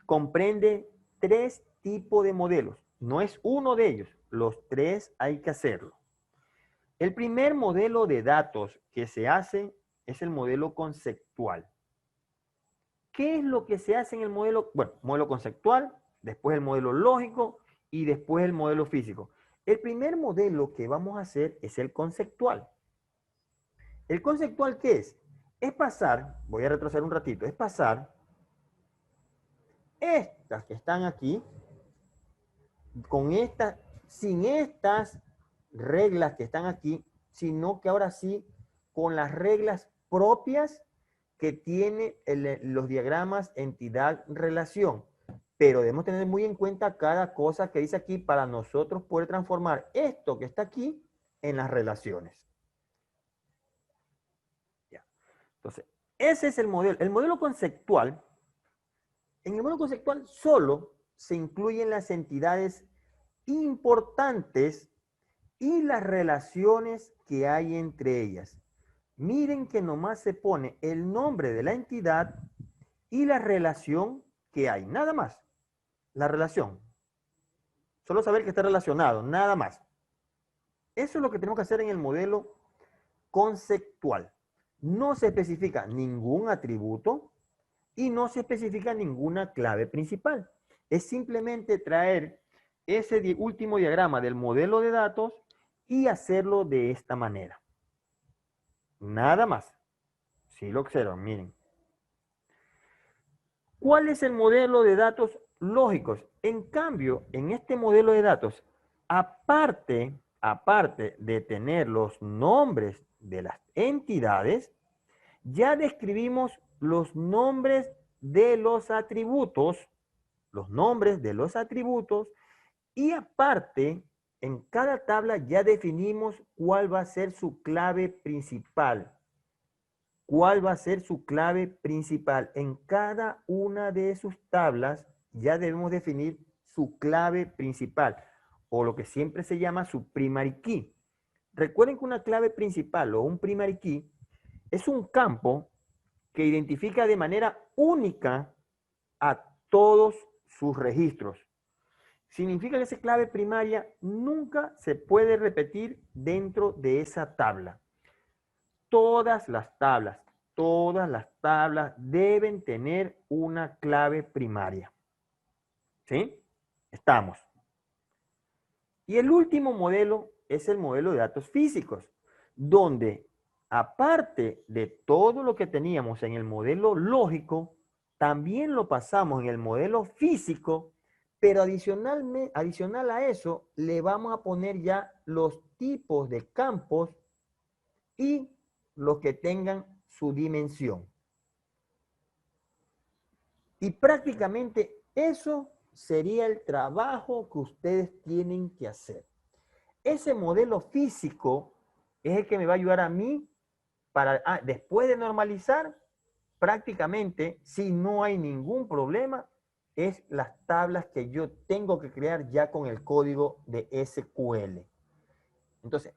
comprende 3 tipos de modelos. No es uno de ellos, los 3 hay que hacerlo. El primer modelo de datos que se hace es el modelo conceptual. ¿Qué es lo que se hace en el modelo? Bueno, modelo conceptual, después el modelo lógico y después el modelo físico. El primer modelo que vamos a hacer es el conceptual. ¿El conceptual qué es? Es pasar, voy a retroceder un ratito, es pasar estas que están aquí, con estas, sin estas reglas que están aquí, sino que ahora sí con las reglas propias que tiene los diagramas entidad-relación. Pero debemos tener muy en cuenta cada cosa que dice aquí para nosotros poder transformar esto que está aquí en las relaciones. Ya. Entonces, ese es el modelo. El modelo conceptual, en el modelo conceptual solo se incluyen las entidades importantes y las relaciones que hay entre ellas. Miren que nomás se pone el nombre de la entidad y la relación que hay. Nada más. La relación. Solo saber que está relacionado. Nada más. Eso es lo que tenemos que hacer en el modelo conceptual. No se especifica ningún atributo y no se especifica ninguna clave principal. Es simplemente traer ese último diagrama del modelo de datos y hacerlo de esta manera. Nada más. Si lo observan, miren. ¿Cuál es el modelo de datos lógicos? En cambio, en este modelo de datos, aparte de tener los nombres de las entidades, ya describimos los nombres de los atributos, y aparte, en cada tabla ya definimos cuál va a ser su clave principal. ¿Cuál va a ser su clave principal? En cada una de sus tablas ya debemos definir su clave principal, o lo que siempre se llama su primary key. Recuerden que una clave principal o un primary key es un campo que identifica de manera única a todos sus registros. Significa que esa clave primaria nunca se puede repetir dentro de esa tabla. Todas las tablas deben tener una clave primaria. ¿Sí? Estamos. Y el último modelo es el modelo de datos físicos, donde aparte de todo lo que teníamos en el modelo lógico, también lo pasamos en el modelo físico, pero adicional a eso, le vamos a poner ya los tipos de campos y los que tengan su dimensión. Y prácticamente eso sería el trabajo que ustedes tienen que hacer. Ese modelo físico es el que me va a ayudar a mí para, después de normalizar, prácticamente, si no hay ningún problema, es las tablas que yo tengo que crear ya con el código de SQL. Entonces,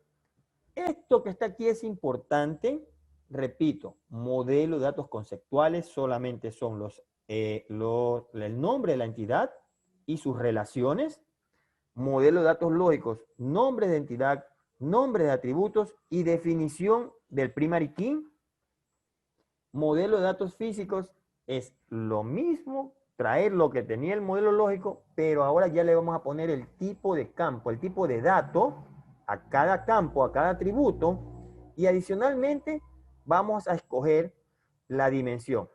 esto que está aquí es importante. Repito, modelo de datos conceptuales solamente son el nombre de la entidad y sus relaciones. Modelo de datos lógicos, nombre de entidad, nombre de atributos y definición del primary key. Modelo de datos físicos es lo mismo, traer lo que tenía el modelo lógico, pero ahora ya le vamos a poner el tipo de campo, el tipo de dato a cada campo, a cada atributo, y adicionalmente vamos a escoger la dimensión.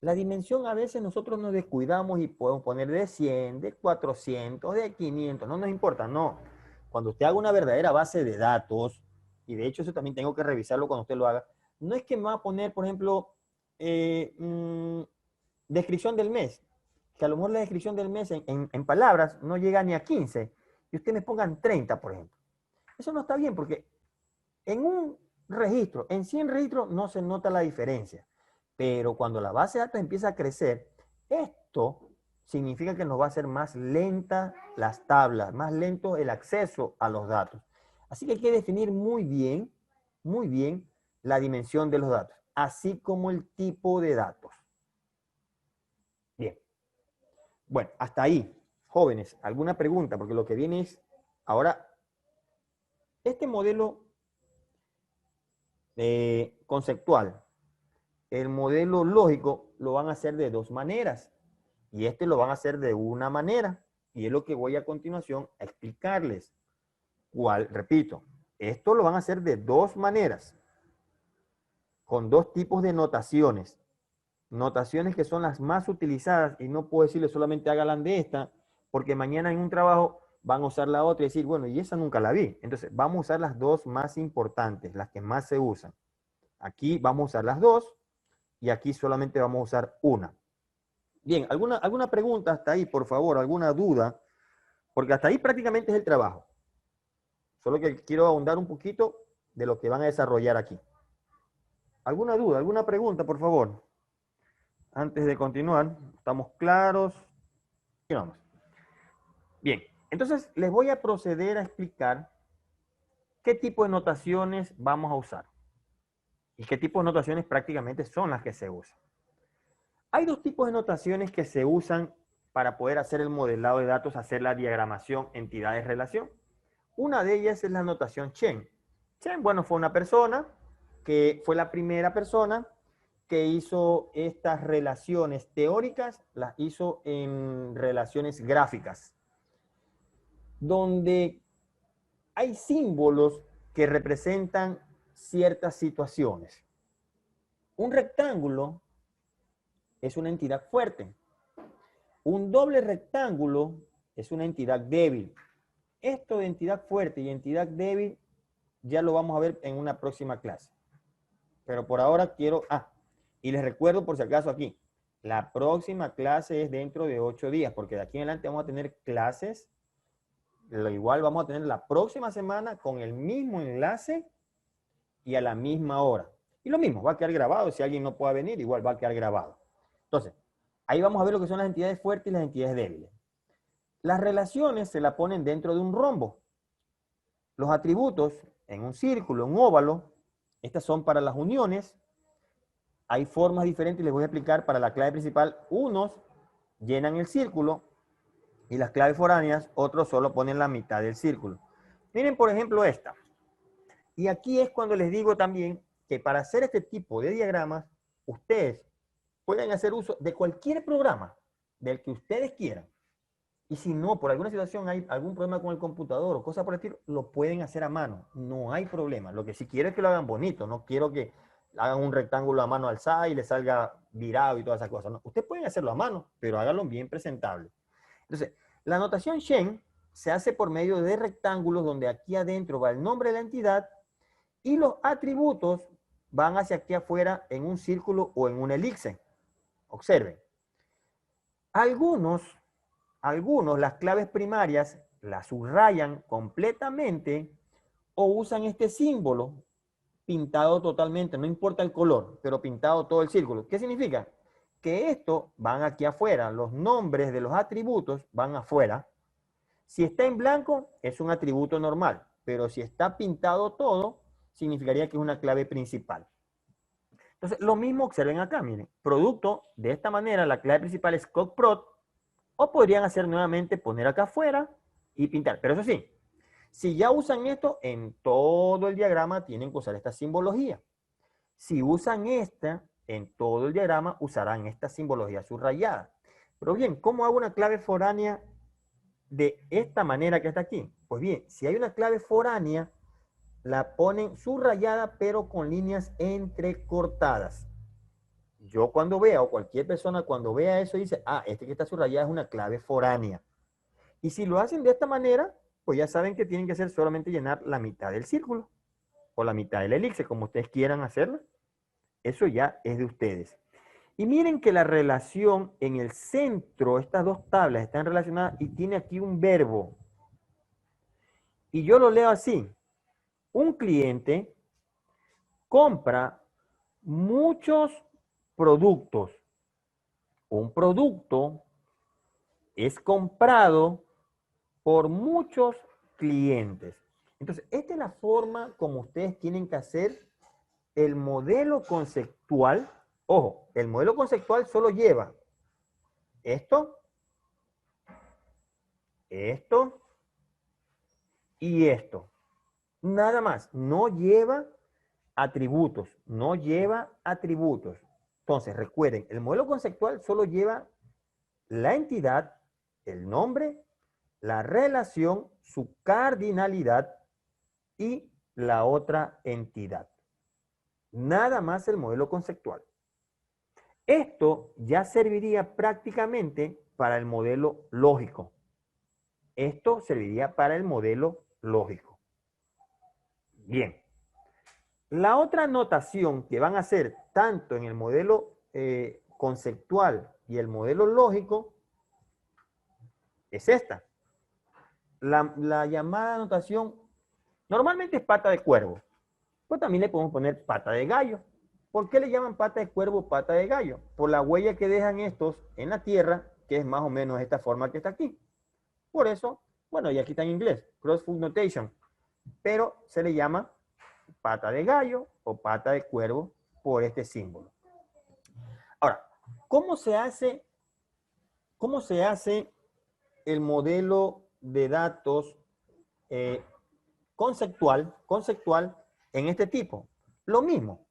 La dimensión a veces nosotros nos descuidamos y podemos poner de 100, de 400, de 500, no nos importa, no. Cuando usted haga una verdadera base de datos, y de hecho eso también tengo que revisarlo cuando usted lo haga, no es que me va a poner, por ejemplo, descripción del mes, que a lo mejor la descripción del mes en palabras no llega ni a 15, y usted me pongan 30, por ejemplo. Eso no está bien porque en un registro, en 100 registros no se nota la diferencia. Pero cuando la base de datos empieza a crecer, esto significa que nos va a hacer más lenta las tablas, más lento el acceso a los datos. Así que hay que definir muy bien la dimensión de los datos, así como el tipo de datos. Bien. Bueno, hasta ahí. Jóvenes, ¿alguna pregunta? Porque lo que viene es, ahora, este modelo conceptual, el modelo lógico lo van a hacer de dos maneras y este lo van a hacer de una manera y es lo que voy a continuación a explicarles. ¿Cuál? Repito, esto lo van a hacer de dos maneras con dos tipos de notaciones. Notaciones que son las más utilizadas y no puedo decirles solamente háganla de esta porque mañana en un trabajo van a usar la otra y decir, bueno, y esa nunca la vi. Entonces, vamos a usar las dos más importantes, las que más se usan. Aquí vamos a usar las dos y aquí solamente vamos a usar una. Bien, ¿alguna pregunta hasta ahí, por favor? ¿Alguna duda? Porque hasta ahí prácticamente es el trabajo. Solo que quiero ahondar un poquito de lo que van a desarrollar aquí. ¿Alguna duda? ¿Alguna pregunta, por favor? Antes de continuar, ¿estamos claros? Continuamos. Bien, entonces les voy a proceder a explicar qué tipo de notaciones vamos a usar. Y qué tipo de notaciones prácticamente son las que se usan. Hay dos tipos de notaciones que se usan para poder hacer el modelado de datos, hacer la diagramación entidades-relación. Una de ellas es la notación Chen. Chen, bueno, fue una persona que fue la primera persona que hizo estas relaciones teóricas, las hizo en relaciones gráficas, donde hay símbolos que representan ciertas situaciones. Un rectángulo es una entidad fuerte. Un doble rectángulo es una entidad débil. Esto de entidad fuerte y entidad débil ya lo vamos a ver en una próxima clase. Pero por ahora quiero... y les recuerdo por si acaso aquí, la próxima clase es dentro de 8 días, porque de aquí en adelante vamos a tener clases, lo igual vamos a tener la próxima semana con el mismo enlace y a la misma hora. Y lo mismo, va a quedar grabado, si alguien no puede venir, igual va a quedar grabado. Entonces, ahí vamos a ver lo que son las entidades fuertes y las entidades débiles. Las relaciones se la ponen dentro de un rombo. Los atributos en un círculo, un óvalo, estas son para las uniones. Hay formas diferentes, les voy a explicar para la clave principal. Unos llenan el círculo y las claves foráneas, otros solo ponen la mitad del círculo. Miren, por ejemplo, esta. Y aquí es cuando les digo también que para hacer este tipo de diagramas, ustedes pueden hacer uso de cualquier programa, del que ustedes quieran. Y si no, por alguna situación hay algún problema con el computador o cosas por el estilo, lo pueden hacer a mano. No hay problema. Lo que sí quiero es que lo hagan bonito. No quiero que hagan un rectángulo a mano alzada y le salga virado y todas esas cosas. No. Ustedes pueden hacerlo a mano, pero háganlo bien presentable. Entonces, la notación Shen se hace por medio de rectángulos donde aquí adentro va el nombre de la entidad y los atributos van hacia aquí afuera en un círculo o en una elipse. Observen. Algunos, las claves primarias las subrayan completamente o usan este símbolo pintado totalmente, no importa el color, pero pintado todo el círculo. ¿Qué significa? Que esto van aquí afuera, los nombres de los atributos van afuera. Si está en blanco, es un atributo normal, pero si está pintado todo, significaría que es una clave principal. Entonces, lo mismo observen acá, miren, producto, de esta manera, la clave principal es COGPROD, o podrían hacer nuevamente, poner acá afuera y pintar. Pero eso sí, si ya usan esto, en todo el diagrama tienen que usar esta simbología. Si usan esta, en todo el diagrama usarán esta simbología subrayada. Pero bien, ¿cómo hago una clave foránea de esta manera que está aquí? Pues bien, si hay una clave foránea, la ponen subrayada, pero con líneas entrecortadas. Yo cuando vea, o cualquier persona cuando vea eso, dice, ah, este que está subrayada es una clave foránea. Y si lo hacen de esta manera, pues ya saben que tienen que hacer solamente llenar la mitad del círculo, o la mitad del elixir, como ustedes quieran hacerlo. Eso ya es de ustedes. Y miren que la relación en el centro, estas dos tablas están relacionadas y tiene aquí un verbo. Y yo lo leo así. Un cliente compra muchos productos. Un producto es comprado por muchos clientes. Entonces, esta es la forma como ustedes tienen que hacer el modelo conceptual. Ojo, el modelo conceptual solo lleva esto, esto y esto. Nada más, no lleva atributos, no lleva atributos. Entonces, recuerden, el modelo conceptual solo lleva la entidad, el nombre, la relación, su cardinalidad y la otra entidad. Nada más el modelo conceptual. Esto ya serviría prácticamente para el modelo lógico. Esto serviría para el modelo lógico. Bien. La otra notación que van a hacer tanto en el modelo conceptual y el modelo lógico es esta. La llamada notación normalmente es pata de cuervo. Pues también le podemos poner pata de gallo. ¿Por qué le llaman pata de cuervo o pata de gallo? Por la huella que dejan estos en la tierra, que es más o menos esta forma que está aquí. Por eso, bueno, y aquí está en inglés, crossfoot notation, pero se le llama pata de gallo o pata de cuervo por este símbolo. Ahora, ¿cómo se hace el modelo de datos conceptual en este tipo? Lo mismo,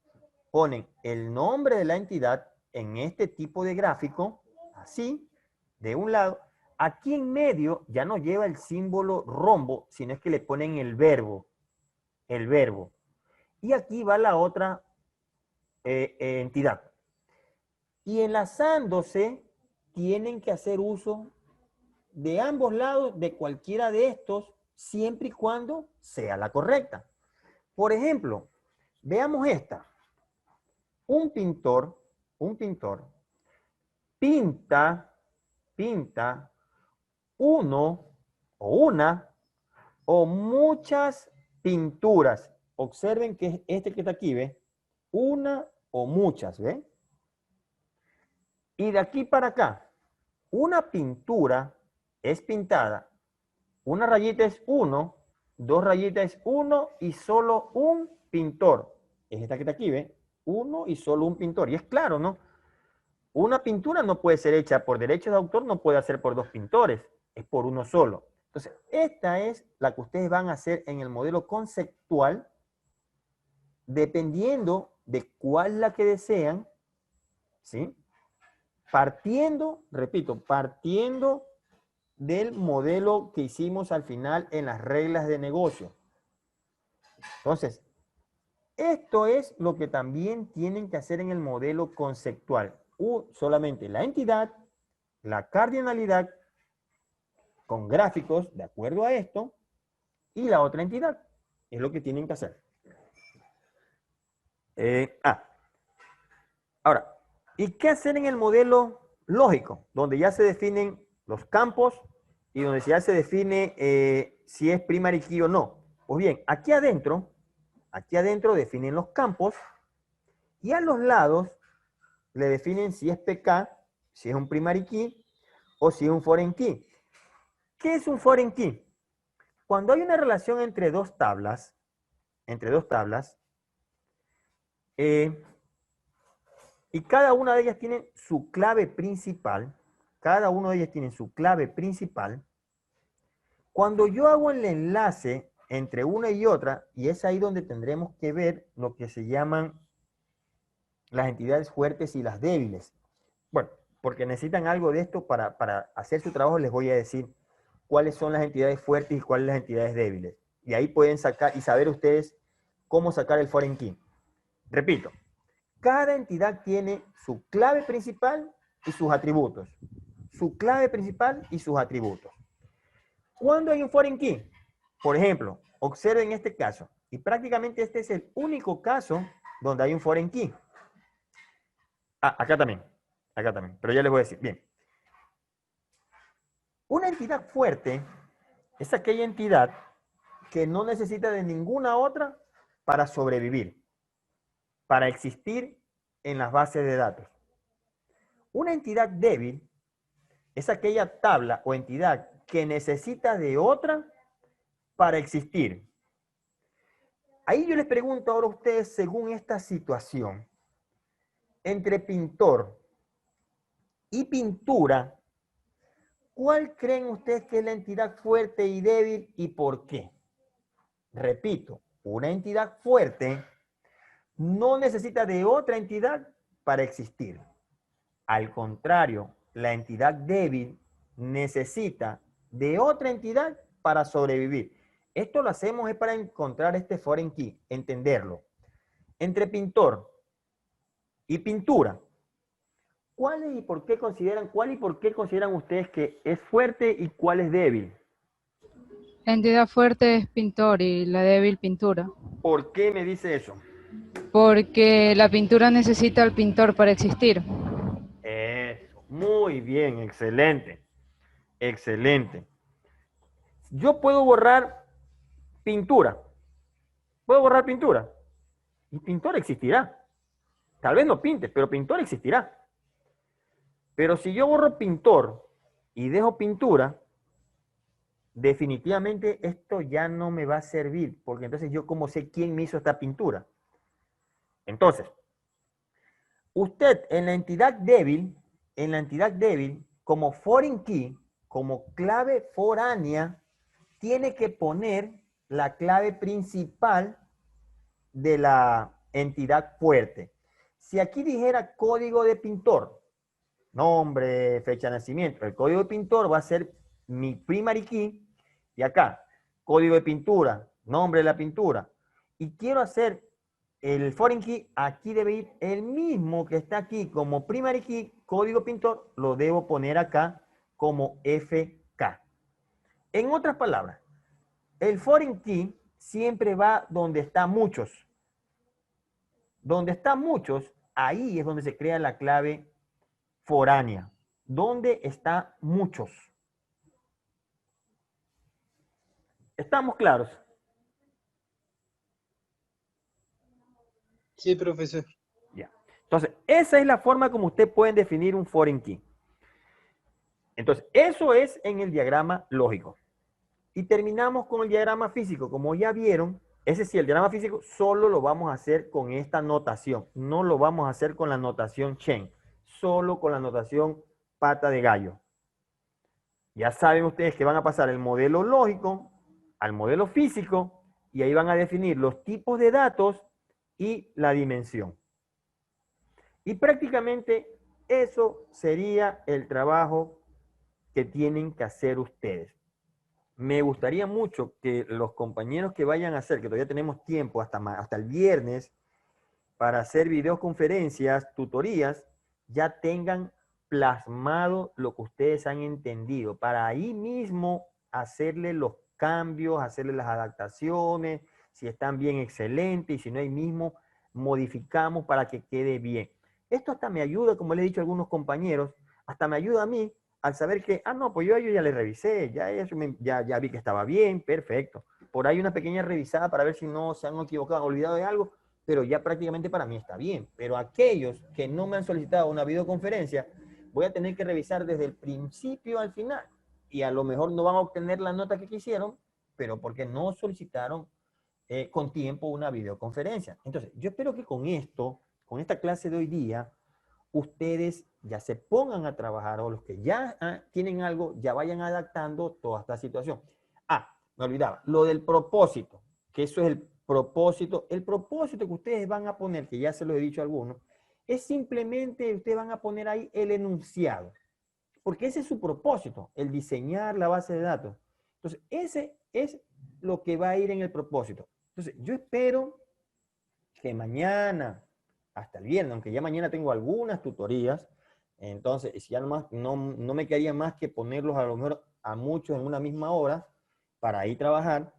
ponen el nombre de la entidad en este tipo de gráfico, así, de un lado. Aquí en medio ya no lleva el símbolo rombo, sino es que le ponen el verbo. Y aquí va la otra entidad. Y enlazándose, tienen que hacer uso de ambos lados de cualquiera de estos, siempre y cuando sea la correcta. Por ejemplo, veamos esta. Un pintor pinta uno o una o muchas pinturas. Observen que es este que está aquí, ¿ve? Una o muchas, ¿ve? Y de aquí para acá, una pintura es pintada. Una rayita es uno, dos rayitas es uno y solo un pintor. Es esta que está aquí, ¿ve? Uno y solo un pintor. Y es claro, ¿no? Una pintura no puede ser hecha por derechos de autor, no puede hacer por dos pintores, es por uno solo. Entonces, esta es la que ustedes van a hacer en el modelo conceptual, dependiendo de cuál la que desean, ¿sí? Partiendo, repito, partiendo del modelo que hicimos al final en las reglas de negocio. Entonces, esto es lo que también tienen que hacer en el modelo conceptual. Solamente la entidad, la cardinalidad, con gráficos de acuerdo a esto, y la otra entidad. Es lo que tienen que hacer. Ahora, ¿y qué hacer en el modelo lógico? Donde ya se definen los campos y donde ya se define si es primary key o no. Pues bien, aquí adentro Aquí adentro definen los campos y a los lados le definen si es PK, si es un primary key o si es un foreign key. ¿Qué es un foreign key? Cuando hay una relación entre dos tablas, y cada una de ellas tiene su clave principal, cuando yo hago el enlace entre una y otra, y es ahí donde tendremos que ver lo que se llaman las entidades fuertes y las débiles. Bueno, porque necesitan algo de esto para hacer su trabajo, les voy a decir cuáles son las entidades fuertes y cuáles las entidades débiles. Y ahí pueden sacar y saber ustedes cómo sacar el foreign key. Repito, cada entidad tiene su clave principal y sus atributos. Su clave principal y sus atributos. ¿Cuándo hay un foreign key? Por ejemplo, observen este caso. Y prácticamente este es el único caso donde hay un foreign key. Ah, acá también. Pero ya les voy a decir. Bien. Una entidad fuerte es aquella entidad que no necesita de ninguna otra para sobrevivir, para existir en las bases de datos. Una entidad débil es aquella tabla o entidad que necesita de otra para existir. Ahí yo les pregunto ahora a ustedes, según esta situación, entre pintor y pintura, ¿cuál creen ustedes que es la entidad fuerte y débil y por qué? Repito, una entidad fuerte no necesita de otra entidad para existir. Al contrario, la entidad débil necesita de otra entidad para sobrevivir. Esto lo hacemos es para encontrar este foreign key, entenderlo. Entre pintor y pintura, ¿cuál y por qué consideran ustedes que es fuerte y cuál es débil? La entidad fuerte es pintor y la débil pintura. ¿Por qué me dice eso? Porque la pintura necesita al pintor para existir. Eso, muy bien, excelente. Excelente. Yo puedo borrar pintura. Puedo borrar pintura. Y pintor existirá. Tal vez no pinte, pero pintor existirá. Pero si yo borro pintor y dejo pintura, definitivamente esto ya no me va a servir, porque entonces yo cómo sé quién me hizo esta pintura. Entonces, usted en la entidad débil, como foreign key, como clave foránea, tiene que poner la clave principal de la entidad fuerte. Si aquí dijera código de pintor, nombre, fecha de nacimiento, el código de pintor va a ser mi primary key, y acá, código de pintura, nombre de la pintura, y quiero hacer el foreign key, aquí debe ir el mismo que está aquí como primary key, código pintor, lo debo poner acá como FK. En otras palabras, el foreign key siempre va donde está muchos. Donde está muchos, ahí es donde se crea la clave foránea. ¿Dónde está muchos? ¿Estamos claros? Sí, profesor. Ya. Entonces, esa es la forma como ustedes pueden definir un foreign key. Entonces, eso es en el diagrama lógico. Y terminamos con el diagrama físico. Como ya vieron, ese sí, el diagrama físico solo lo vamos a hacer con esta notación. No lo vamos a hacer con la notación Chen. Solo con la notación pata de gallo. Ya saben ustedes que van a pasar el modelo lógico al modelo físico y ahí van a definir los tipos de datos y la dimensión. Y prácticamente eso sería el trabajo que tienen que hacer ustedes. Me gustaría mucho que los compañeros que vayan a hacer, que todavía tenemos tiempo hasta el viernes, para hacer videoconferencias, tutorías, ya tengan plasmado lo que ustedes han entendido, para ahí mismo hacerle los cambios, hacerle las adaptaciones, si están bien, excelente, y si no, ahí mismo modificamos para que quede bien. Esto hasta me ayuda, como les he dicho a algunos compañeros, hasta me ayuda a mí al saber que, no, pues yo ya le revisé, ya vi que estaba bien, perfecto. por ahí una pequeña revisada para ver si no se han equivocado, olvidado de algo, pero ya prácticamente para mí está bien. Pero aquellos que no me han solicitado una videoconferencia, voy a tener que revisar desde el principio al final. Y a lo mejor no van a obtener la nota que quisieron, pero porque no solicitaron con tiempo una videoconferencia. Entonces, yo espero que con esto, con esta clase de hoy día, ustedes ya se pongan a trabajar, o los que ya tienen algo, ya vayan adaptando toda esta situación. Ah, me olvidaba, lo del propósito, que eso es el propósito que ustedes van a poner, que ya se lo he dicho a algunos, es simplemente, ustedes van a poner ahí el enunciado, porque ese es su propósito, el diseñar la base de datos. Entonces, ese es lo que va a ir en el propósito. Entonces, yo espero que mañana, hasta el viernes, aunque ya mañana tengo algunas tutorías, entonces ya no me quedaría más que ponerlos a lo mejor a muchos en una misma hora para ahí trabajar,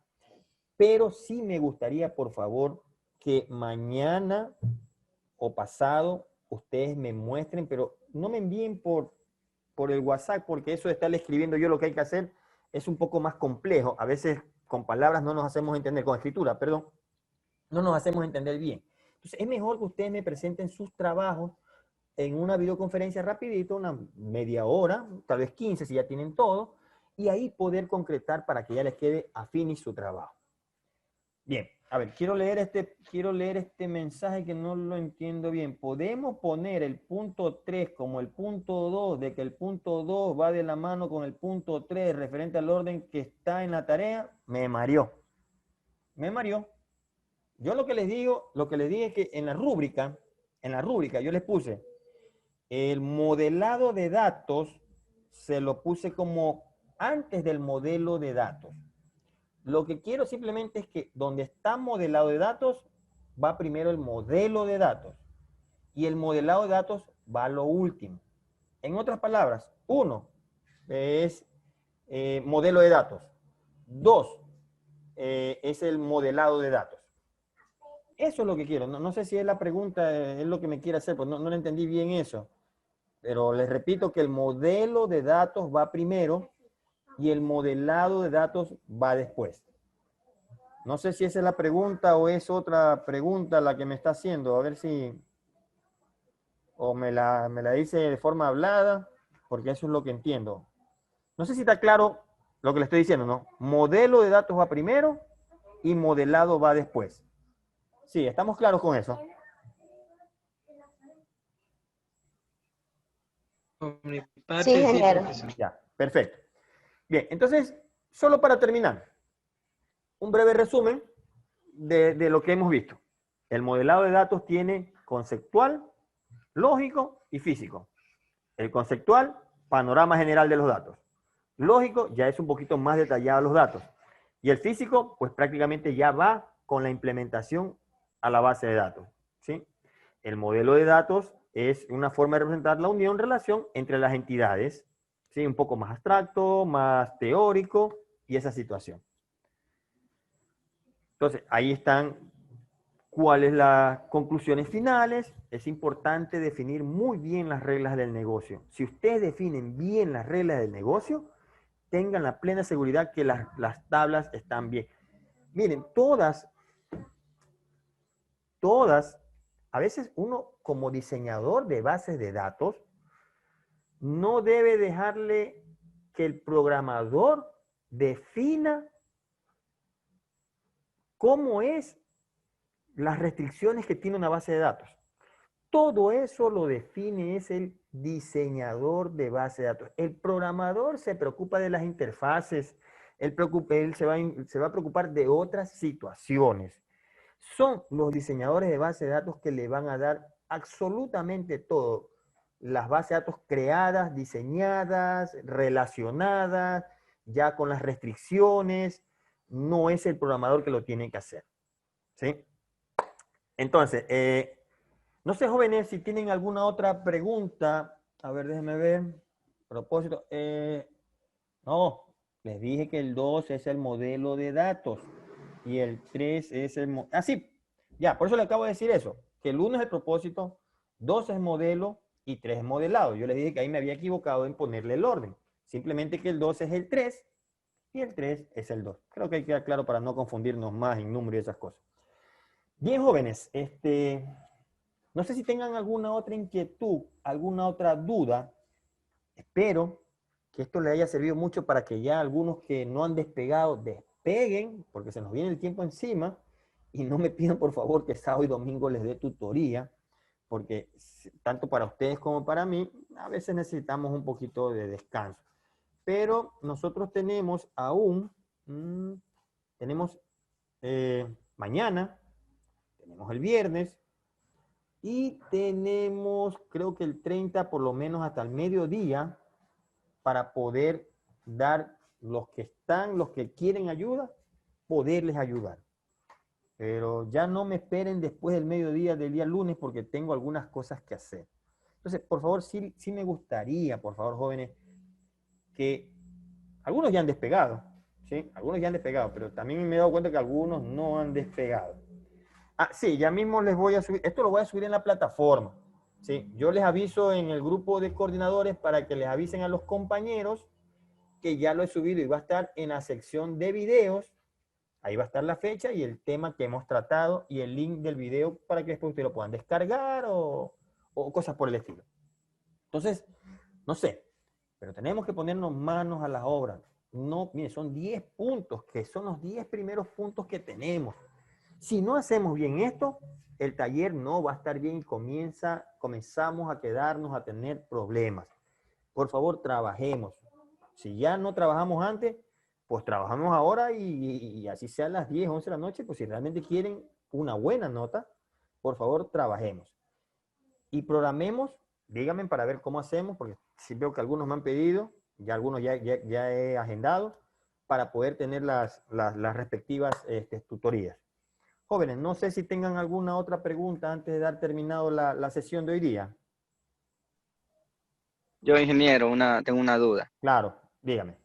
pero sí me gustaría, por favor, que mañana o pasado ustedes me muestren, pero no me envíen por el WhatsApp, porque eso de estarle escribiendo yo lo que hay que hacer es un poco más complejo. A veces con palabras no nos hacemos entender, con escritura, perdón, no nos hacemos entender bien. Entonces es mejor que ustedes me presenten sus trabajos en una videoconferencia rapidito, una media hora, tal vez 15 si ya tienen todo, y ahí poder concretar para que ya les quede afín su trabajo. Bien, a ver, quiero leer este mensaje que no lo entiendo bien. ¿Podemos poner el punto 3 como el punto 2, de que el punto 2 va de la mano con el punto 3 referente al orden que está en la tarea? Me mareó. Yo lo que les dije es que en la rúbrica yo les puse el modelado de datos, se lo puse como antes del modelo de datos. Lo que quiero simplemente es que donde está modelado de datos, va primero el modelo de datos. Y el modelado de datos va a lo último. En otras palabras, 1 es modelo de datos. 2 es el modelado de datos. Eso es lo que quiero. No sé si es la pregunta, es lo que me quiere hacer, pues no le entendí bien eso. Pero les repito que el modelo de datos va primero y el modelado de datos va después. No sé si esa es la pregunta o es otra pregunta la que me está haciendo. A ver si... O me la dice de forma hablada, porque eso es lo que entiendo. No sé si está claro lo que le estoy diciendo, ¿no? Modelo de datos va primero y modelado va después. Sí, estamos claros con eso. Por mi Sí, parte, sí, ingeniero. profesor. Ya, perfecto. Bien, entonces, solo para terminar, un breve resumen de lo que hemos visto. El modelado de datos tiene conceptual, lógico y físico. El conceptual, panorama general de los datos. Lógico, ya es un poquito más detallado los datos. Y el físico, pues prácticamente ya va con la implementación a la base de datos, ¿sí? El modelo de datos es una forma de representar la unión, relación entre las entidades, ¿sí? Un poco más abstracto, más teórico y esa situación. Entonces, ahí están cuáles las conclusiones finales. Es importante definir muy bien las reglas del negocio. Si ustedes definen bien las reglas del negocio, tengan la plena seguridad que las tablas están bien. Miren, todas, a veces uno como diseñador de bases de datos, no debe dejarle que el programador defina cómo es las restricciones que tiene una base de datos. Todo eso lo define es el diseñador de base de datos. El programador se preocupa de las interfaces, él se va a preocupar de otras situaciones. Son los diseñadores de base de datos que le van a dar absolutamente todo. Las bases de datos creadas, diseñadas, relacionadas, ya con las restricciones. No es el programador que lo tiene que hacer, ¿sí? Entonces, no sé, jóvenes, si tienen alguna otra pregunta. A ver, déjenme ver. Propósito. No, les dije que el 2 es el modelo de datos y el 3 es el... sí, ya, por eso le acabo de decir eso. Que el 1 es el propósito, 2 es modelo y 3 es modelado. Yo les dije que ahí me había equivocado en ponerle el orden. Simplemente que el 2 es el 3 y el 3 es el 2. Creo que hay que quedar claro para no confundirnos más en número y esas cosas. Bien, jóvenes, no sé si tengan alguna otra inquietud, alguna otra duda. Espero que esto les haya servido mucho para que ya algunos que no han despegado despeguen, porque se nos viene el tiempo encima, y no me pidan por favor que sábado y domingo les dé tutoría, porque tanto para ustedes como para mí, a veces necesitamos un poquito de descanso. Pero nosotros tenemos aún, tenemos mañana, tenemos el viernes, y tenemos, creo que el 30, por lo menos hasta el mediodía, para poder dar los que están, los que quieren ayuda, poderles ayudar. Pero ya no me esperen después del mediodía del día lunes porque tengo algunas cosas que hacer. Entonces, por favor, sí me gustaría, por favor, jóvenes, que algunos ya han despegado, ¿sí? Algunos ya han despegado, pero también me he dado cuenta que algunos no han despegado. Ah, sí, ya mismo les voy a subir, esto lo voy a subir en la plataforma, ¿sí? Yo les aviso en el grupo de coordinadores para que les avisen a los compañeros que ya lo he subido y va a estar en la sección de videos. Ahí va a estar la fecha y el tema que hemos tratado y el link del video para que después ustedes lo puedan descargar o cosas por el estilo. Entonces, no sé, pero tenemos que ponernos manos a la obra. No, mire, son 10 puntos, que son los 10 primeros puntos que tenemos. Si no hacemos bien esto, el taller no va a estar bien y comenzamos a quedarnos a tener problemas. Por favor, trabajemos. Si ya no trabajamos antes, pues trabajamos ahora y así sea a las 10, 11 de la noche, pues si realmente quieren una buena nota, por favor, trabajemos. Y programemos, díganme para ver cómo hacemos, porque sí veo que algunos me han pedido, ya algunos ya he agendado, para poder tener las respectivas tutorías. Jóvenes, no sé si tengan alguna otra pregunta antes de dar terminado la sesión de hoy día. Yo, ingeniero, tengo una duda. Claro, dígame.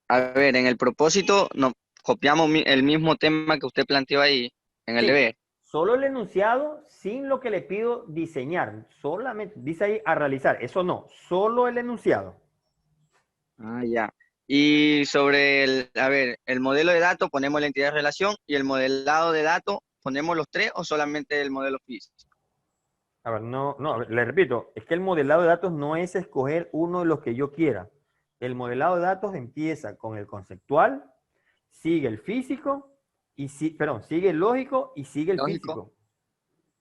A ver, en el propósito nos copiamos el mismo tema que usted planteó ahí en el Sí, deber. solo el enunciado sin lo que le pido diseñar. Solamente, dice ahí a realizar. Eso no, solo el enunciado. Ah, ya. Y sobre el modelo de datos ponemos la entidad de relación y el modelado de datos ponemos los tres o solamente el modelo físico. A ver, a ver, le repito, es que el modelado de datos no es escoger uno de los que yo quiera. El modelado de datos empieza con el conceptual, sigue el físico, sigue el lógico y sigue el ¿Lógico? físico.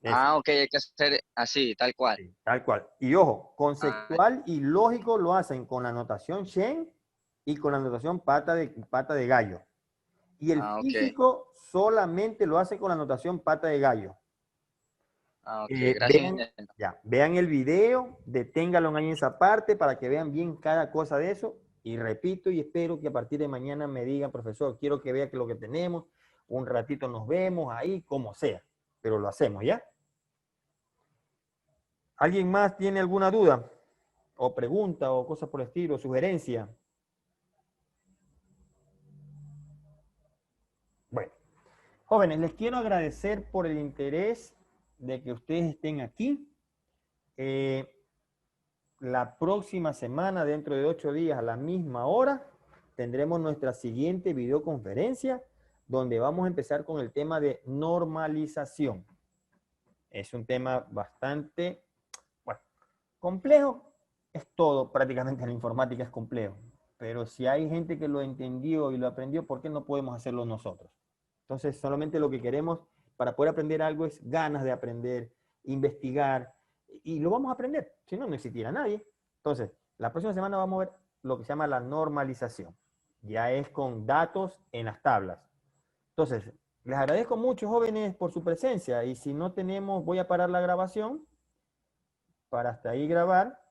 Ah, ok, hay que hacer así, tal cual. Sí, tal cual. Y ojo, Ah, conceptual y lógico lo hacen con la notación Shen y con la notación pata de gallo. Y el ok. físico solamente lo hace con la notación pata de gallo. Ah, ok, gracias, ingeniero. Vean el video, deténganlo ahí en esa parte para que vean bien cada cosa de eso. Y repito y espero que a partir de mañana me digan, profesor, quiero que vea que lo que tenemos, un ratito nos vemos ahí, como sea, pero lo hacemos, ¿ya? ¿Alguien más tiene alguna duda? O pregunta o cosas por el estilo, sugerencia. Bueno, jóvenes, les quiero agradecer por el interés de que ustedes estén aquí. La próxima semana, dentro de 8 días, a la misma hora, tendremos nuestra siguiente videoconferencia, donde vamos a empezar con el tema de normalización. Es un tema bastante, bueno, complejo. Es todo, prácticamente en la informática es complejo. Pero si hay gente que lo entendió y lo aprendió, ¿por qué no podemos hacerlo nosotros? Entonces, solamente lo que queremos para poder aprender algo es ganas de aprender, investigar, y lo vamos a aprender. Si no, no existiera nadie. Entonces, la próxima semana vamos a ver lo que se llama la normalización. Ya es con datos en las tablas. Entonces, les agradezco mucho, jóvenes, por su presencia. Y si no tenemos, voy a parar la grabación para hasta ahí grabar.